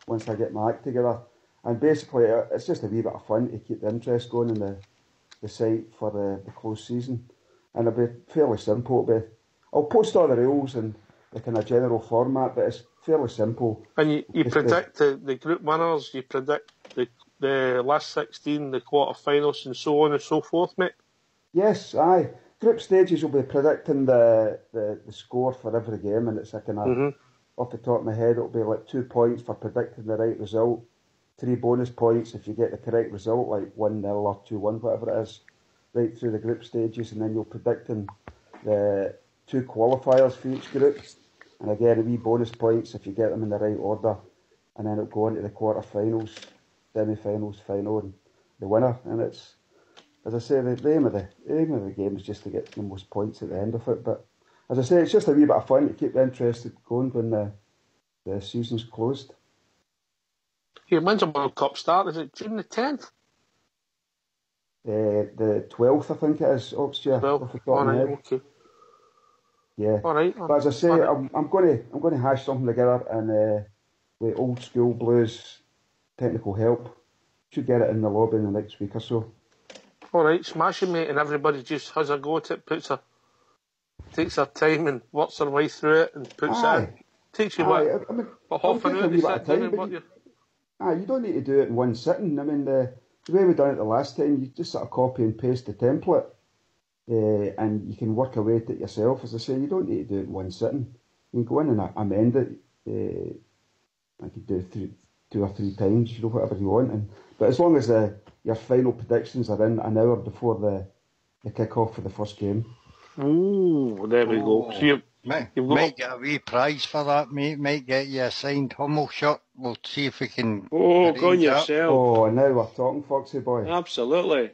once I get my act together. And basically, it's just a wee bit of fun to keep the interest going in the site for the close season. And it'll be fairly simple. I'll post all the rules and the kind of general format, but it's fairly simple. And you predict the group winners, you predict the last 16, the quarter-finals, and so on and so forth, mate? Yes, aye. Group stages will be predicting the score for every game, and it's a kind of, off the top of my head, it'll be like 2 points for predicting the right result, 3 bonus points if you get the correct result, like 1-0 or 2-1, whatever it is, right through the group stages, and then you're predicting the 2 qualifiers for each group, and again a wee bonus points if you get them in the right order, and then it'll go into the quarter-finals, semi-finals, final, and the winner. And it's, as I say, the aim of the game is just to get the most points at the end of it. But as I say, it's just a wee bit of fun to keep the interest going when the season's closed. When's the World Cup start? Is it June the 10th? The 12th, I think it is, Oxford. 12th. All right, okay. Yeah. All right. But as I say, I'm going to hash something together, and with old school blues technical help, should get it in the lobby in the next week or so. All right, smashing, mate, and everybody just has a go at it, takes their time and works their way through it and puts it in. Takes you half an hour to sit down and what you... You don't need to do it in one sitting. I mean, the way we done it the last time, you just sort of copy and paste the template, and you can work away at it yourself. As I say, you don't need to do it in one sitting. You can go in and amend it. I could do it 2 or 3 times, whatever you want. But as long as your final predictions are in an hour before the kick-off for the first game. Ooh, there we go. So you might get a wee prize for that, mate. Might get you a signed Hummel shirt. We'll see if we can. Oh, go on yourself. Oh, now we're talking, Foxy boy. Absolutely.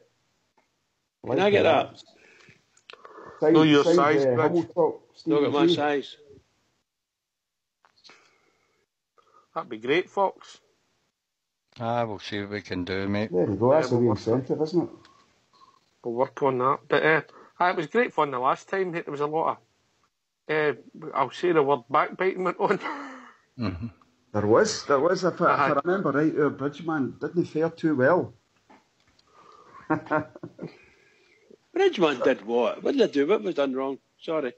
Can I get that? Know your size, Bridge. Not got my size. That'd be great, Fox. We'll see what we can do, mate. There we go. That's a wee incentive, isn't it? We'll work on that. But it was great fun the last time. There was a lot of, I'll say the word backbiting went on. Mm-hmm. There was. If I remember right, our Bridgeman didn't fare too well. Bridgeman did what? What did I do? What was done wrong? Sorry.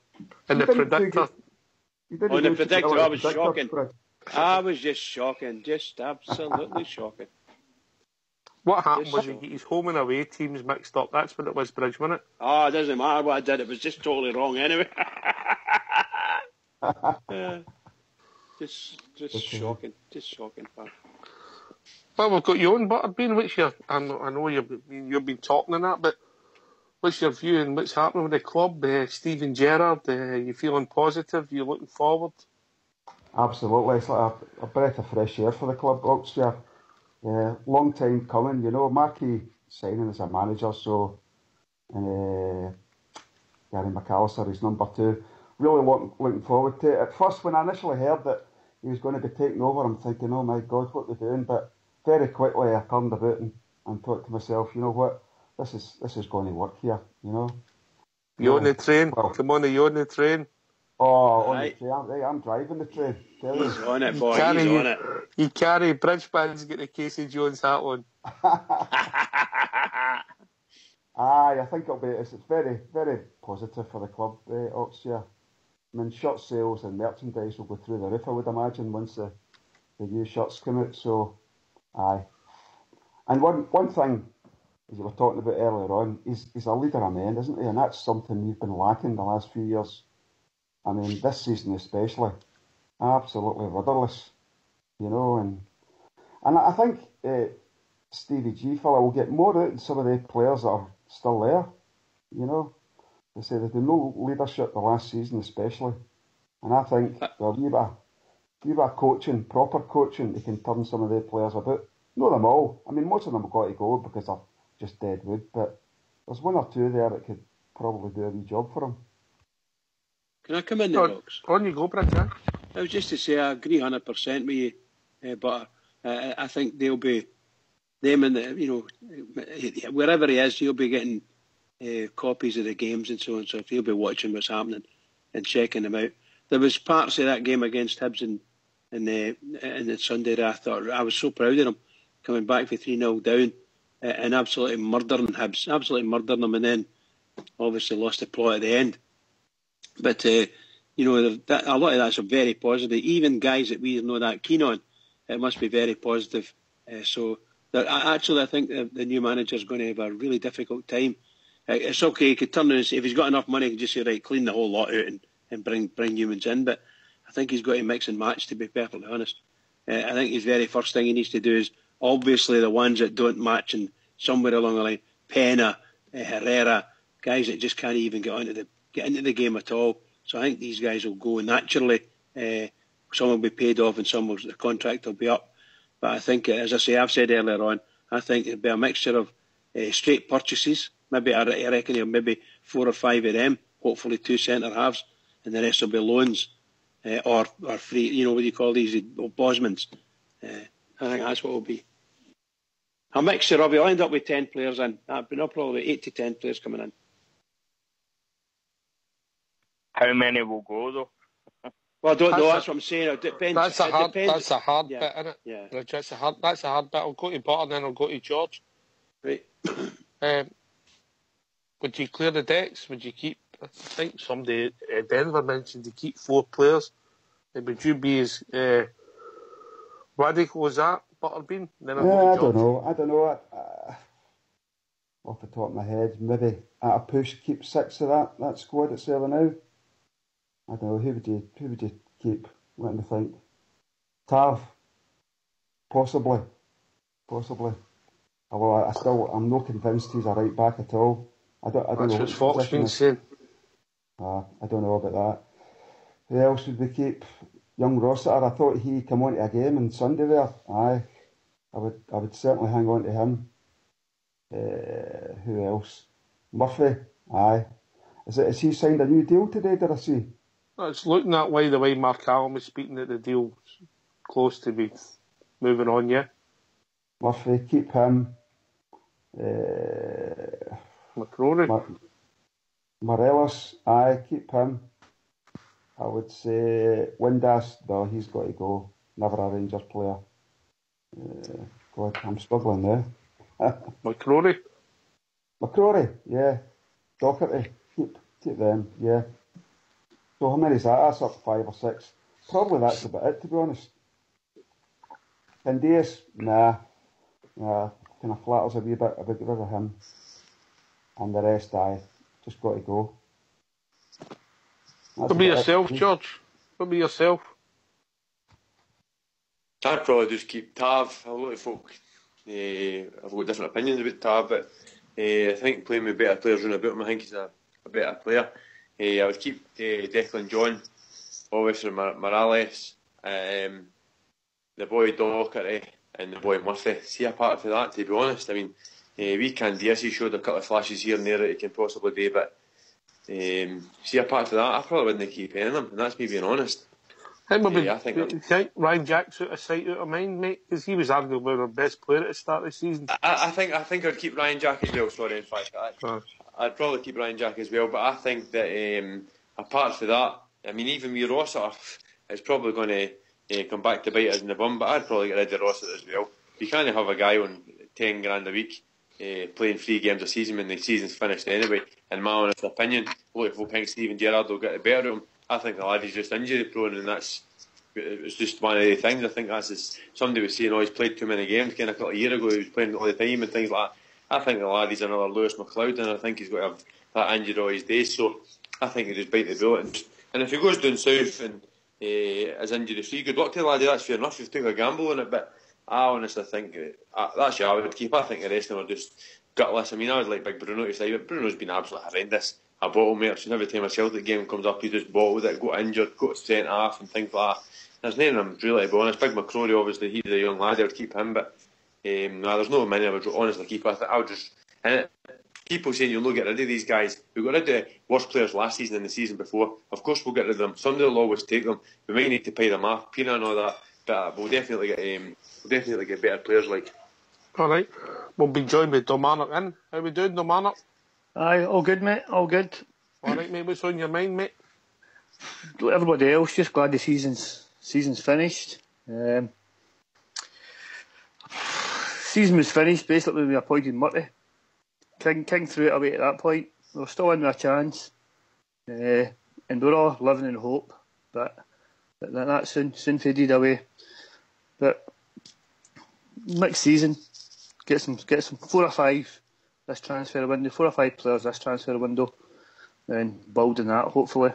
And the predictor. On the predictor, I was shocking. I was just shocking. Just absolutely shocking. What happened was he got his home and away teams mixed up. That's what it was, Bridge, wasn't it? Oh, it doesn't matter what I did. It was just totally wrong anyway. Just shocking. Just shocking, pal. Well, we've got you on, Butterbean. What's your... I know you've been talking on that, but what's your view on what's happening with the club? Steven Gerrard, you feeling positive? You looking forward? Absolutely. It's like a breath of fresh air for the club, Oxford. Yeah, long time coming, marquee signing as a manager, so Gary McAllister is number 2. Really looking forward to it. At first, when I initially heard that he was going to be taking over, I'm thinking, oh my God, what are they doing? But very quickly I turned about and thought to myself, you know what, this is going to work here, You on the train? Well, come on, you on the train? Oh, on the train. I'm driving the train. He's on it, boy. He's on it. You carry Bridgeman's got the Casey Jones hat on. Aye, I think it's very, very positive for the club, Oxford. I mean, shirt sales and merchandise will go through the roof, I would imagine, once the new shirts come out. So, aye. And one thing, as you were talking about earlier on, he's a leader of men, isn't he? And that's something we've been lacking the last few years. I mean, this season especially, absolutely rudderless, and I think Stevie G fella will get more out of some of the players that are still there, They say there's been no leadership the last season especially, and I think with a wee bit of coaching, proper coaching, they can turn some of the players about. Not them all. I mean, most of them have got to go because they're just dead wood, but there's 1 or 2 there that could probably do a wee job for them. Can I come in the box? On you go, Bridge. I was just to say I agree 100% with you, but I think they'll be them and wherever he is, he'll be getting copies of the games and so on. So he'll be watching what's happening and checking them out. There was parts of that game against Hibs and the Sunday that I thought I was so proud of them coming back for 3-0 down and absolutely murdering Hibs, absolutely murdering them, and then obviously lost the plot at the end. But, a lot of that's very positive. Even guys that we are not that keen on, it must be very positive. I think the new manager is going to have a really difficult time. It's okay, he could turn around and say, if he's got enough money, he can just say, right, clean the whole lot out and bring humans in. But I think he's got to mix and match, to be perfectly honest. I think his very first thing he needs to do is, obviously, the ones that don't match, and somewhere along the line, Pena, Herrera, guys that just can't even get into the game at all. So I think these guys will go naturally. Some will be paid off and the contract will be up. But I think, as I say, I've said earlier on, I think it'll be a mixture of straight purchases. Maybe I reckon maybe 4 or 5 of them, hopefully 2 centre halves, and the rest will be loans or free, what do you call these, Bosmans. I think that's what it will be. A mixture of, you'll end up with 10 players in. That'll probably 8 to 10 players coming in. How many will go, though? Well, I don't know. That's what I'm saying. It depends. That's a hard bit, isn't it? Yeah. That's a hard bit. I'll go to Butter and then I'll go to George. Right. Would you clear the decks? Would you keep... I think somebody Denver mentioned to keep 4 players. Would you be as radical as that? Butterbean? Then I don't know. Off the top of my head, maybe at a push keep 6 of that squad that's there now. I don't know, who would you keep? Let me think. Tav, possibly. Although I'm not convinced he's a right back at all. I don't know. That's what Fox been saying. I don't know about that. Who else would we keep? Young Rossiter. I thought he come on to a game on Sunday there. Aye, I would certainly hang on to him. Who else? Murphy. Aye. Is he signed a new deal today? Did I see? It's looking that way. The way Mark Allen was speaking, that the deal's close to be moving on. Yeah. Murphy, keep him. McCrory. Morelos, aye, keep him. I would say Windass, no, he's got to go. Never a Rangers player. God, I'm struggling there. McCrory, yeah. Docherty, keep them, yeah. So how many is that? That's up 5 or 6. Probably that's about it, to be honest. Candias, nah, kind of flatters a wee bit. I would get rid of him. And the rest, just got to go. What about yourself, George? What about yourself? I'd probably just keep Tav. A lot of folk I've got different opinions about Tav, but I think playing with better players around about him, I think he's a better player. I would keep Declan John, obviously Morales, the boy Docherty and the boy Murphy. See, apart from that, to be honest, I mean, we Candias, he showed a couple of flashes here and there that he can possibly do, but see, apart from that, I probably wouldn't keep any of them, and that's me being honest. I think Ryan Jack's out of sight, out of mind, mate, because he was arguably our best player at the start of the season. I think I'd keep Ryan Jack as well. Sorry, in fact, I'd probably keep Ryan Jack as well. But I think that apart from that, I mean, even with Rossiter, it's probably going to come back to bite us in the bum. But I'd probably get rid of Rossiter as well. You can't have a guy on $10,000 a week playing 3 games a season when the season's finished anyway. In my honest opinion, a lot of folk think Steven Gerrard will get the better of him. I think the lad is just injury prone, and it's just one of the things. I think that's somebody was saying, he's played too many games. Kind of a couple of years ago, he was playing all the time and things like that. I think the lad is another Lewis McLeod, and I think he's got to have that injury all his days. So I think he just bite the bullet. And if he goes down south and is injury free, good luck to the lad. That's fair enough. You've taken a gamble on it, but I honestly think that's who I would keep. I think the rest of them are just gutless. I mean, I would like Big Bruno to say, but Bruno's been absolutely horrendous. A bottle mate, and every time a Celtic game comes up, he just bottled it, got injured, got sent off, and things like that. There's none of them really, to be honest. Big McCrory, obviously, he's a young lad, I would keep him, but there's no many I would honestly keep. I would just. And people saying you'll not get rid of these guys. We got rid of worst players last season and the season before. Of course, we'll get rid of them. Somebody will always take them. We might need to pay them off, Pina and all that, but we'll definitely get better players like. All right, we'll be joined by Dominic in. How we doing, Dominic? Aye, all good, mate, all good. All right, mate, what's on your mind, mate? Like everybody else, just glad the season's finished. Season was finished basically when we appointed Murty. King threw it away at that point. We were still in with a chance, and we're all living in hope, but that soon faded away. But next season, get some 4 or 5 this transfer window, 4 or 5 players this transfer window, and build on that hopefully.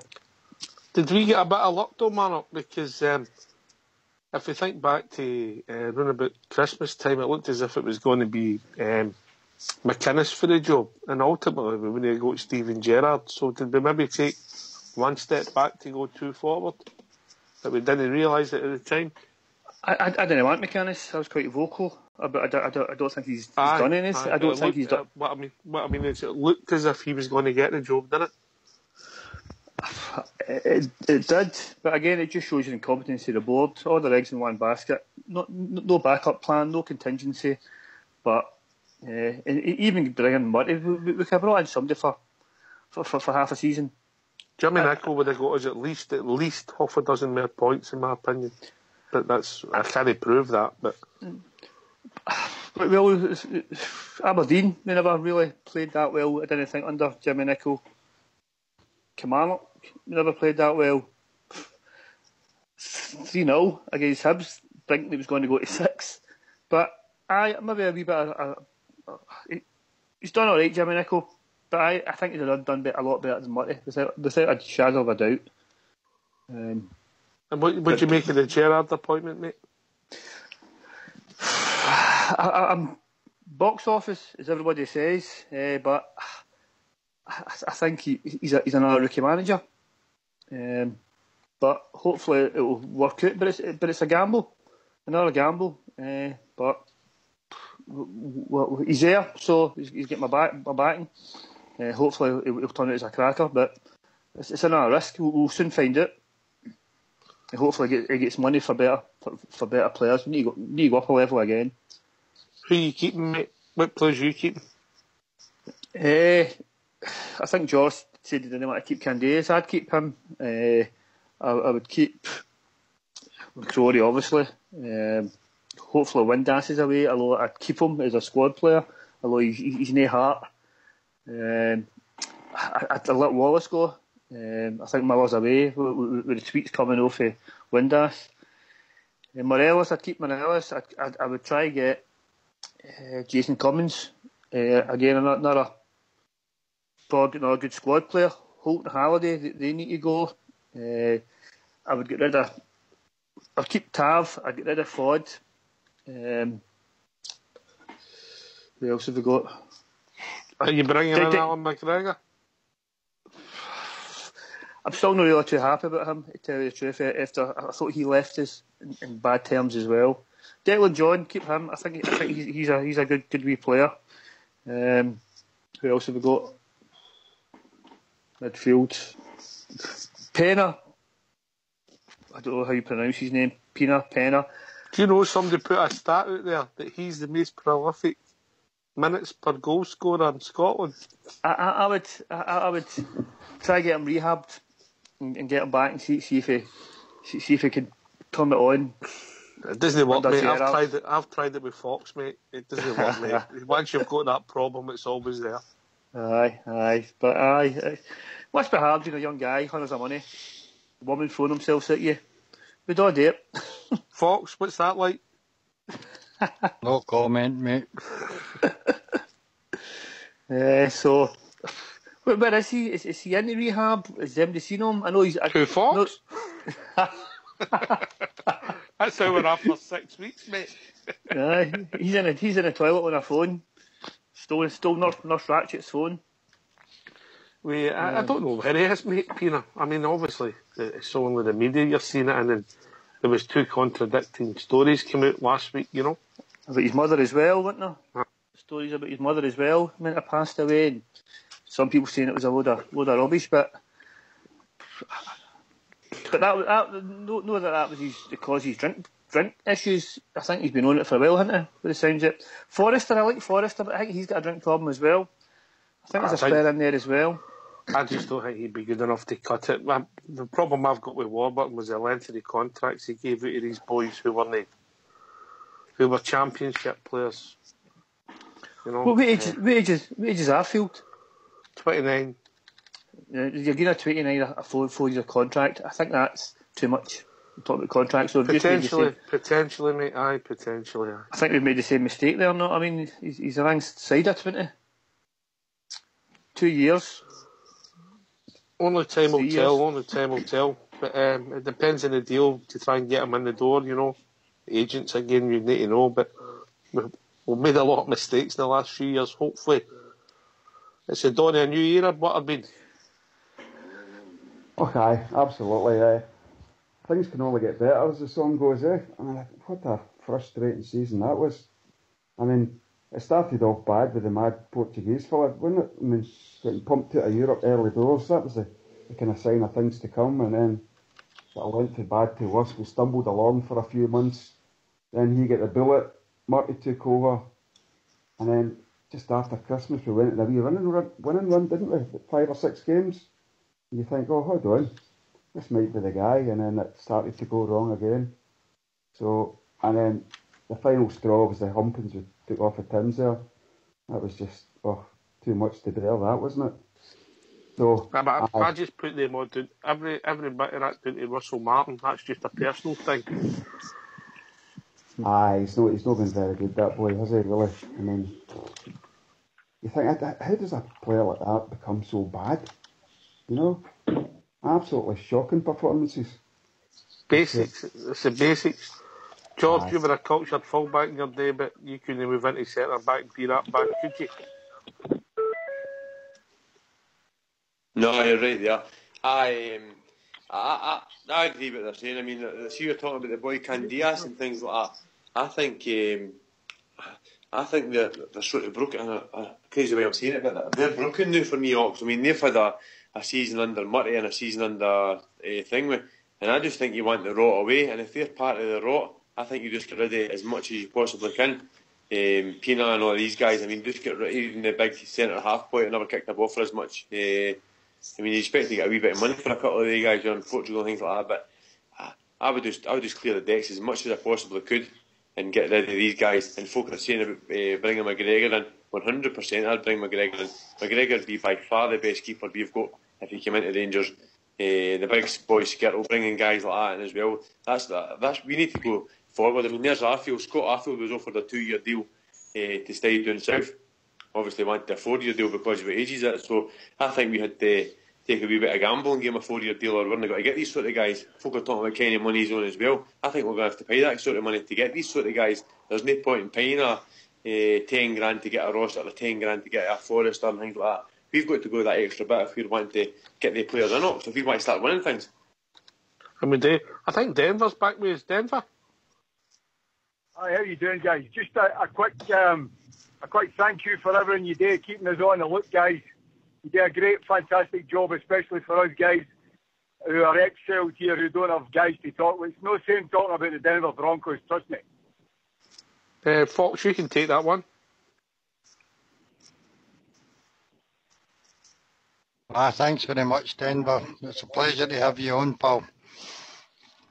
Did we get a bit of luck though, Mark? Because if we think back to around about Christmas time, it looked as if it was going to be McInnes for the job, and ultimately we went to go to Steven Gerrard. So did we maybe take one step back to go 2 forward? That we didn't realise it at the time? I didn't want McInnes. I was quite vocal, but I don't think he's done anything. I don't think he's done. What I mean is, it looked as if he was going to get the job, didn't it? It did, but again, it just shows your incompetency of the board. All the eggs in one basket. No backup plan, no contingency. But even bringing Murty, we could have brought in somebody for half a season. Jimmy Nicholl would have got us at least half a dozen more points, in my opinion. But I can't prove that. But well, Aberdeen, they never really played that well. I didn't think under Jimmy Nicholl. Kilmarnock never played that well. 3-0 against Hibs. Thinking he was going to go to 6. But maybe a wee bit he's done all right, Jimmy Nicholl, but I think he'd have done a lot better than Murray, without a shadow of a doubt. And what would you make of the Gerrard appointment, mate? I'm box office, as everybody says, but I think he's another rookie manager. But hopefully it will work out. But it's a gamble, another gamble. But he's there, so he's getting my backing. Hopefully he'll turn out as a cracker. But it's another risk. We'll soon find out. And hopefully he gets money for better players. We need to go up a level again. Who are you keeping, mate? What players are you keeping? I think George said he didn't want to keep Candace. I'd keep him. I would keep McCrory, obviously. Hopefully Windass is away, although I'd keep him as a squad player, although he's no heart. I'd let Wallace go. I think Miller's away with the tweets coming off of Windass. Morelos, I'd keep Morelos. I would try to get Jason Cummins. Again, another good squad player. Holt and Halliday, they need to go. I would get rid of... I'd keep Tav. I'd get rid of Ford. Who else have we got? Are you bringing in Alan McGregor? I'm still not really too happy about him, to tell you the truth. After I thought he left us in bad terms as well. Declan John, keep him. I think he's a good wee player. Who else have we got? Midfield. Pena. I don't know how you pronounce his name. Pena. Do you know somebody put a stat out there that he's the most prolific minutes per goal scorer in Scotland? I would try to get him rehabbed and get him back and see if he can turn it on. It doesn't work, mate. I've tried it with Fox, mate. It doesn't work, mate. Once you've got that problem, it's always there. Aye. But must be hard being a young guy, hundreds of money. The woman throwing themselves at you. We don't do it. Fox, what's that like? No comment, mate. So, where is he? Is he in the rehab? Has anybody seen him? I know he's... Who, Fox? No. That's how we're after 6 weeks, mate. He's in the toilet on a phone. Stole Nurse Ratchet's phone. I don't know where he is, mate, Pina. I mean, obviously, it's only the media you're seeing it in, and there was 2 contradicting stories came out last week, you know. About his mother as well, weren't there? Stories about his mother as well, meant to have passed away, and some people saying it was a load of rubbish, but that was because his drink issues. I think he's been on it for a while, hasn't he? With the sounds of it. Forrester, I like Forrester, but I think he's got a drink problem as well. I think there's a spare in there as well. I just don't think he'd be good enough to cut it. The problem I've got with Warburton was the length of the contracts he gave out to these boys who were championship players. You know. What age is Arfield? 29. You're getting a 29 a 4-year contract. I think that's too much. We're talking about contracts. So potentially, mate. Aye, potentially. Aye. I think we've made the same mistake there. No, I mean he's a ranked side at 20. 2 years. Only time will tell. But it depends on the deal to try and get him in the door, you know. Agents, again, you need to know. But we've made a lot of mistakes in the last few years. Hopefully, it's the dawn of a new era. What have been? Okay, absolutely. Things can only get better as the song goes, I mean, what a frustrating season that was. I mean, it started off bad with the mad Portuguese fella, wasn't it? I mean, getting pumped out of Europe early doors. That was the kind of sign of things to come. And then it went from bad to worse. We stumbled along for a few months. Then he got the bullet. Murty took over. And then just after Christmas, we went on a wee winning run, didn't we? 5 or 6 games. And you think, hold on, this might be the guy. And then it started to go wrong again. So, and then the final straw was the humpings we took off of Tim's there. That was just too much to bear, that, wasn't it? So I just put them on down, every bit of that down to Russell Martin. That's just a personal thing. Aye, he's not been very good, that boy, has he, really? I mean, you think, how does a player like that become so bad? You know? Absolutely shocking performances. Basics, it's the basics. George, Aye. you were a cultured fullback in your day, but you couldn't move into centre back and be that back, could you? No, you're right there. I agree with what they're saying. I mean, see, you're talking about the boy Candias and things like that. I think they're sort of broken. A crazy way of saying it, but they're broken now for me, Ox. I mean, they've had a season under Murray and a season under Thingway, and I just think you want the rot away. And if they're part of the rot, I think you just get rid of it as much as you possibly can. Pina and all these guys. I mean, just get rid of even the big centre half boy that never kicked a ball for as much. I mean, you expect to get a wee bit of money for a couple of the guys in Portugal and things like that, but I would just clear the decks as much as I possibly could and get rid of these guys. And folk are saying about bringing McGregor in. 100%, I'd bring McGregor in. McGregor would be by far the best keeper we've got if he came into Rangers. The big boy Skittle, bringing guys like that in as well. That's we need to go forward. I mean, there's Arfield. Scott Arfield was offered a 2-year deal to stay down south. Obviously wanted a 4-year deal because of what age he's at. So I think we had to take a wee bit of gamble and give him a 4-year deal, or we're not going to get these sort of guys. Folk are talking about Kenny money's on as well. I think we're going to have to pay that sort of money to get these sort of guys. There's no point in paying a 10 grand to get a Ross or a 10 grand to get a Forrester and things like that. We've got to go that extra bit if we want to get the players in. So if we want to start winning things. I mean, I think Denver's back with us. Denver. Hi, how you doing, guys? Just a quick thank you for everything you do, keeping us on the look, guys. You do a great, fantastic job, especially for us guys who are ex-Celts here, who don't have guys to talk with. It's no same talking about the Denver Broncos, trust me. Fox, you can take that one. Thanks very much, Denver. It's a pleasure to have you on, pal.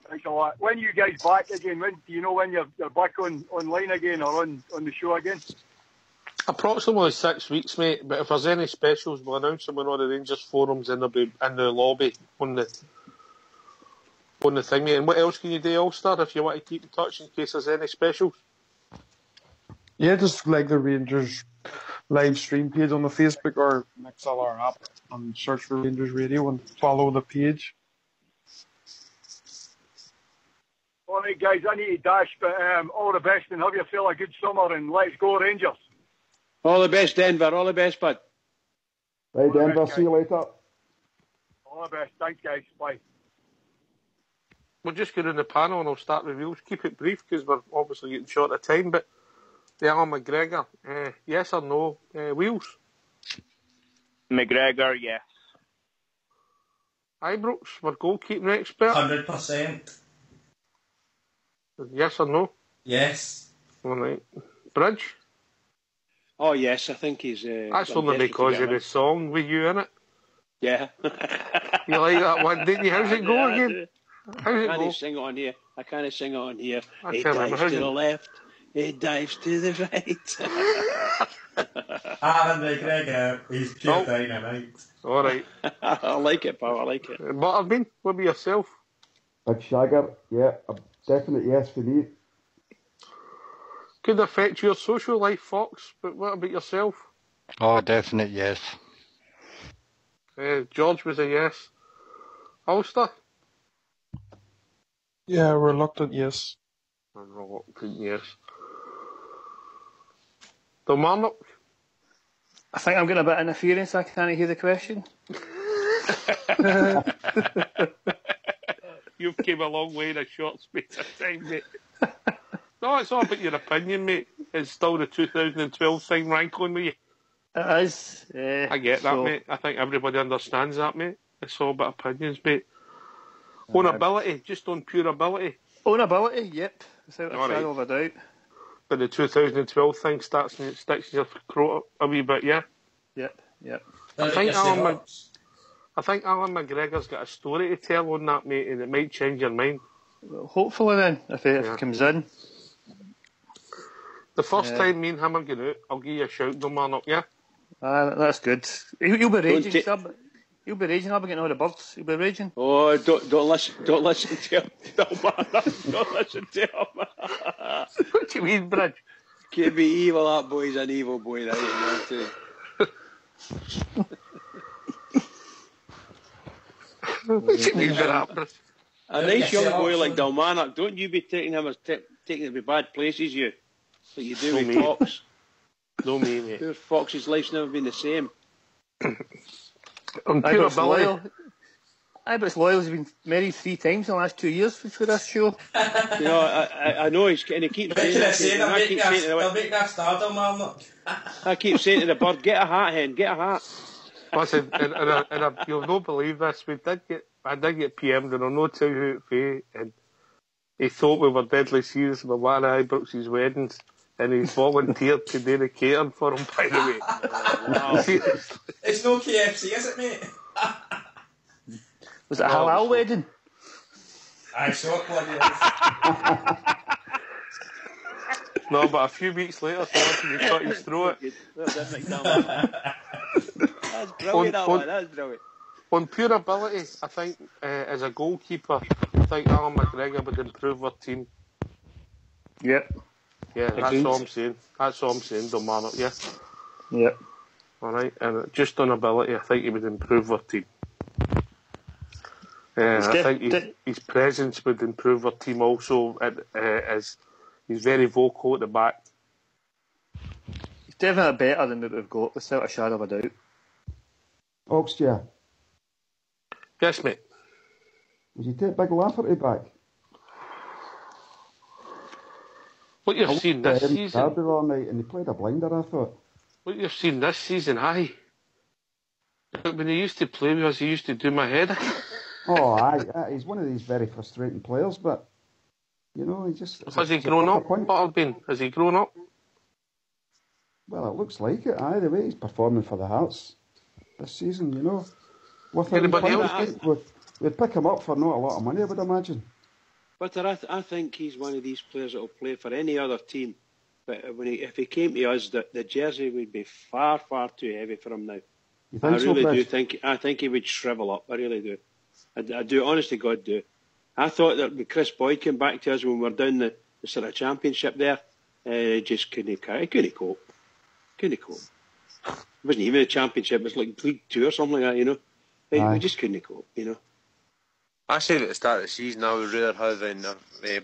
Thanks a lot. When are you guys back again? Do you know when you're back online again or on the show again? Approximately 6 weeks, mate. But if there's any specials, we'll announce them on all the Rangers forums and they'll be in the lobby on the thing, mate. And what else can you do, Ulster, if you want to keep in touch in case there's any specials? Yeah, just like the Rangers live stream page on the Facebook or MixLR app and search for Rangers Radio and follow the page. All right, guys, I need to dash, but all the best and have yourself a good summer and let's go Rangers. All the best, Denver. All the best, bud. Right, Denver. See you later. All the best. Thanks, guys. Bye. We'll just get in the panel and I'll start with Wheels. Keep it brief because we're obviously getting short of time. But the Alan McGregor, yes or no? Wheels? McGregor, yes. Ibrox, we're goalkeeping expert. 100%. Yes or no? Yes. All right. Bridge? Oh, yes, I think he's... That's only because of the song with you in it. Yeah. You like that one, didn't you? How's it go again? How's it go? I can't sing it on here. I He can't dives remember. to the left. He dives to the right. Alan McGregor, he's pure dynamite. All right. I like it, pal. I like it. Butterbean, what about yourself? Big Shagger, yeah, a definite yes for me. Could affect your social life, Fox, but what about yourself? Oh, definite yes. George was a yes. Ulster? Yeah, reluctant yes. Reluctant yes. Kilmarnock? I think I'm getting a bit of interference. I can't hear the question. You've came a long way in a short space of time, mate. No, it's all about your opinion, mate. It's still the 2012 thing rankling with you. It is. I get that, mate. I think everybody understands that, mate. It's all about opinions, mate. On ability, just on pure ability. On ability, yep. Without a shadow of a doubt. But the 2012 thing sticks in your throat a wee bit, yeah? Yep. I think Alan McGregor's got a story to tell on that, mate, and it might change your mind. Well, hopefully then, if it comes in. The first time me and him are going out, I'll give you a shout, Kilmarnock, yeah? That's good. He'll be raging, sub. He'll be raging. I'll be getting all the birds. He'll be raging. Oh, don't listen to him. Don't listen to him. What do you mean, Bridge? Can't be evil, that boy's an evil boy, that ain't too. What do you mean by that, Bridge? A nice young boy like Dalmanock, don't you be taking him as taking him to bad places, you. Like you do with Fox. No me, mate. Poor Fox's life's never been the same. On pure ability. Aye, but it's loyal. He's been married 3 times in the last 2 years for this show. You know, I know he's and he keeps saying They'll make that stardom, man. I keep saying to the bird, get a hat, hen, get a hat. Listen, and you'll not believe this. I did get PM'd, and I'll not tell you who it was, and he thought we were deadly serious about one of Ibrox's weddings, and he's volunteered to do the catering for him, by the way. Wow. It's no KFC, is it, mate? Was it a halal wedding? Aye, short one, No, but a few weeks later, someone cut his throat. That's brilliant, that's brilliant. On pure ability, I think, as a goalkeeper, I think Alan McGregor would improve our team. Yep. Yeah, that's all I'm saying. That's all I'm saying, Dalmanock, yeah? Yep. Alright, and just on ability, I think he would improve our team. I think his presence would improve our team also, as he's very vocal at the back. He's definitely better than what we've got, without a shadow of a doubt. Oxtia. Yes, mate. Would you take Big Lafferty back? What you've seen this season... Derby the other night, and he played a blinder, I thought. What you've seen this season, aye. But when he used to play with us, he used to do my head. Oh, aye. He's one of these very frustrating players, but, you know, he just... Has he grown up, Butterbean? Has he grown up? Well, it looks like it, aye, the way he's performing for the Hearts this season, you know. We'd pick him up for not a lot of money, I would imagine. But I think he's one of these players that will play for any other team. But if he came to us, the jersey would be far, far too heavy for him now. You think I really do think. I think he would shrivel up. I really do. I do. Honest to God, do. I thought that when Chris Boyd came back to us when we were down the sort of championship there, just couldn't cope. Couldn't cope. It wasn't even a championship. It was like League 2 or something like that. You know, we just couldn't cope. You know. I said at the start of the season I would rather have, and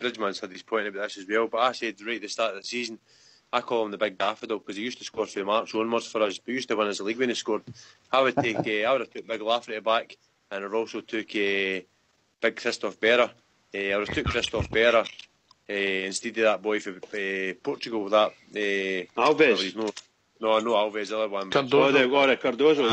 Bridgman's had his point about this as well, but I said right at the start of the season, I call him the big daffodil because he used to score 2 marks onwards for us, but he used to win us the league when he scored. I would have took Big Lafferty back, and I'd also took Big Christoph Berra. I would have took Christoph Berra instead of that boy from Portugal, that Alves. No, Alves, the other one. Cardozo,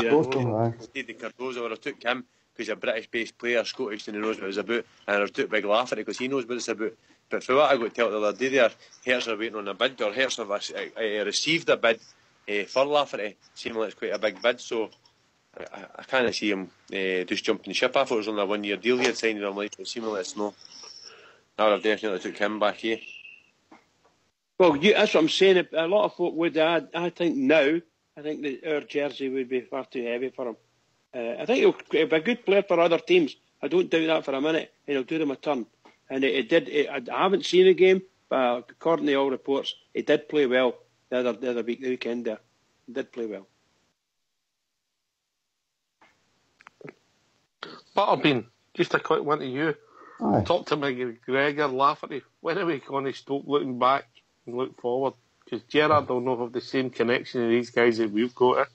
yeah. Instead of Cardozo, I would have took him. Because he's a British-based player, Scottish, and he knows what it's about. And I've took Big Lafferty because he knows what it's about. But for what I got told the other day there, Hearts are waiting on a bid, or Hearts have received a bid for Lafferty, seeming like it's quite a big bid. So I can't see him just jumping the ship. I thought it was only a 1-year deal he had signed with him, like, but seemingly it's no. I would have definitely took him back here. Well, that's what I'm saying. A lot of folk would. I think now, that our jersey would be far too heavy for him. I think he'll be a good player for other teams. I don't doubt that for a minute. And he'll do them a turn. And I haven't seen a game, but according to all reports, he did play well the other weekend there. He did play well. Butterbean, just a quick one to you. Aye. Talk to McGregor, Lafferty. When are we going to stop looking back and look forward? Because Gerrard will not have the same connection to these guys that we've got.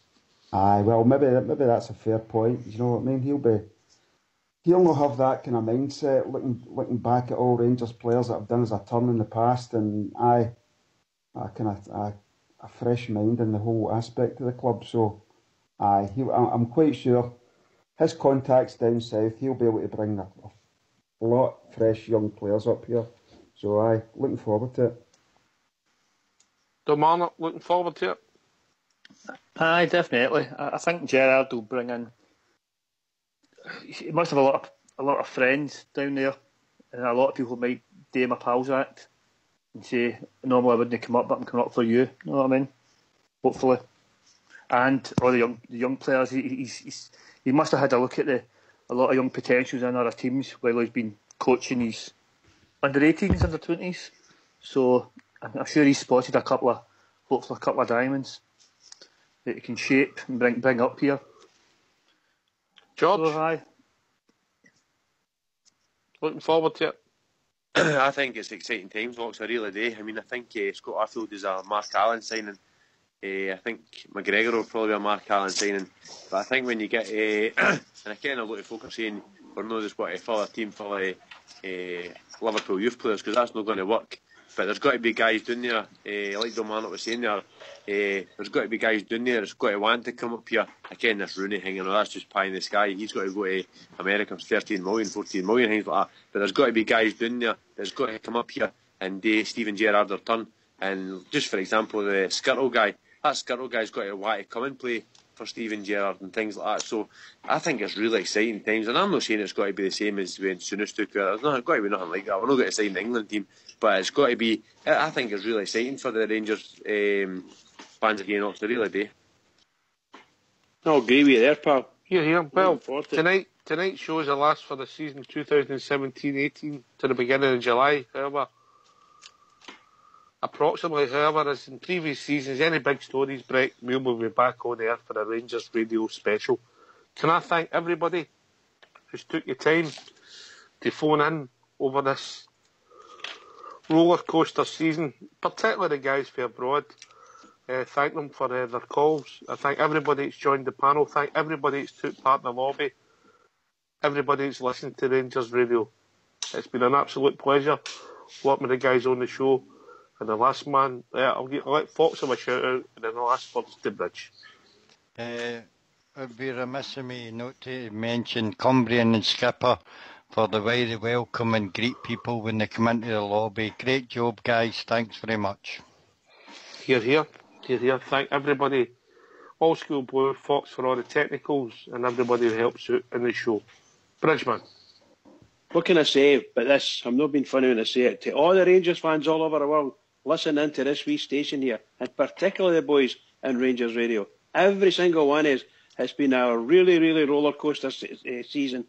Aye, well, maybe that's a fair point. You know what I mean? He'll not have that kind of mindset looking back at all Rangers players that have done us a turn in the past, and a fresh mind in the whole aspect of the club. So, I'm quite sure his contacts down south, he'll be able to bring a lot of fresh young players up here. So, looking forward to it. Dalmanock, looking forward to it. Aye, definitely. I think Gerrard will bring in. He must have a lot of friends down there, and a lot of people might do him a pals act and say, "Normally I wouldn't come up, but I'm coming up for you." You know what I mean? Hopefully, and all the young players. He must have had a look at a lot of young potentials in other teams while he's been coaching his under 18s, under 20s. So I'm sure he's spotted hopefully a couple of diamonds that he can shape and bring up here. George? So, aye. Looking forward to it. I think it's exciting times, Locks, I really do. I mean, I think Scott Arfield is a Mark Allen signing. I think McGregor will probably be a Mark Allen signing. But I think when you get... and again, a lot of folk are saying we're not just going to fill a team full of Liverpool youth players, because that's not going to work. But there's got to be guys down there, like Don Marnock was saying there, there's got to be guys down there that's got to want to come up here. Again, this Rooney thing, that's just pie in the sky. He's got to go to America for 13 million, 14 million, things like that. But there's got to be guys down there that's got to come up here and do Steven Gerrard their turn. And just for example, the Skirtle guy, that Skirtle guy's got to want to come and play for Steven Gerrard and things like that. So I think it's really exciting times, and I'm not saying it's got to be the same as when Souness took it. There's got to be nothing like that. We're not going to sign the England team, but it's got to be. I think it's really exciting for the Rangers fans again. Ox, they really do. I'll agree with you there, pal. Here. Well, tonight's show is the last for the season 2017-18 to the beginning of July. However, as in previous seasons, any big stories break, we will be back on air for a Rangers Radio special. Can I thank everybody who's took your time to phone in over this roller coaster season, particularly the guys from abroad. Thank them for their calls. I thank everybody that's joined the panel. Thank everybody that's took part in the lobby. Everybody that's listened to Rangers Radio. It's been an absolute pleasure working with the guys on the show. And the last man, I'll let Fox have a shout out, and then the last word's to Bridge. It would be remiss of me not to mention Cumbrian and Skipper for the way they welcome and greet people when they come into the lobby. Great job, guys. Thanks very much. Here. Thank everybody, All School Blue, Fox for all the technicals, and everybody who helps out in the show. Bridgeman. What can I say about this? I'm not being funny when I say it. To all the Rangers fans all over the world, listen into this wee station here, and particularly the boys in Rangers Radio. Every single one is. It's been a really, really roller coaster season.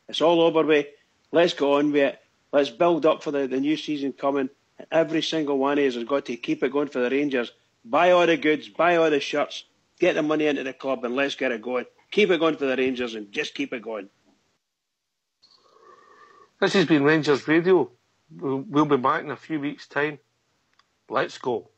It's all over with. Let's go on with it. Let's build up for the new season coming. And every single one of us has got to keep it going for the Rangers. Buy all the goods, buy all the shirts, get the money into the club, and let's get it going. Keep it going for the Rangers and just keep it going. This has been Rangers Radio. We'll be back in a few weeks' time. Let's go.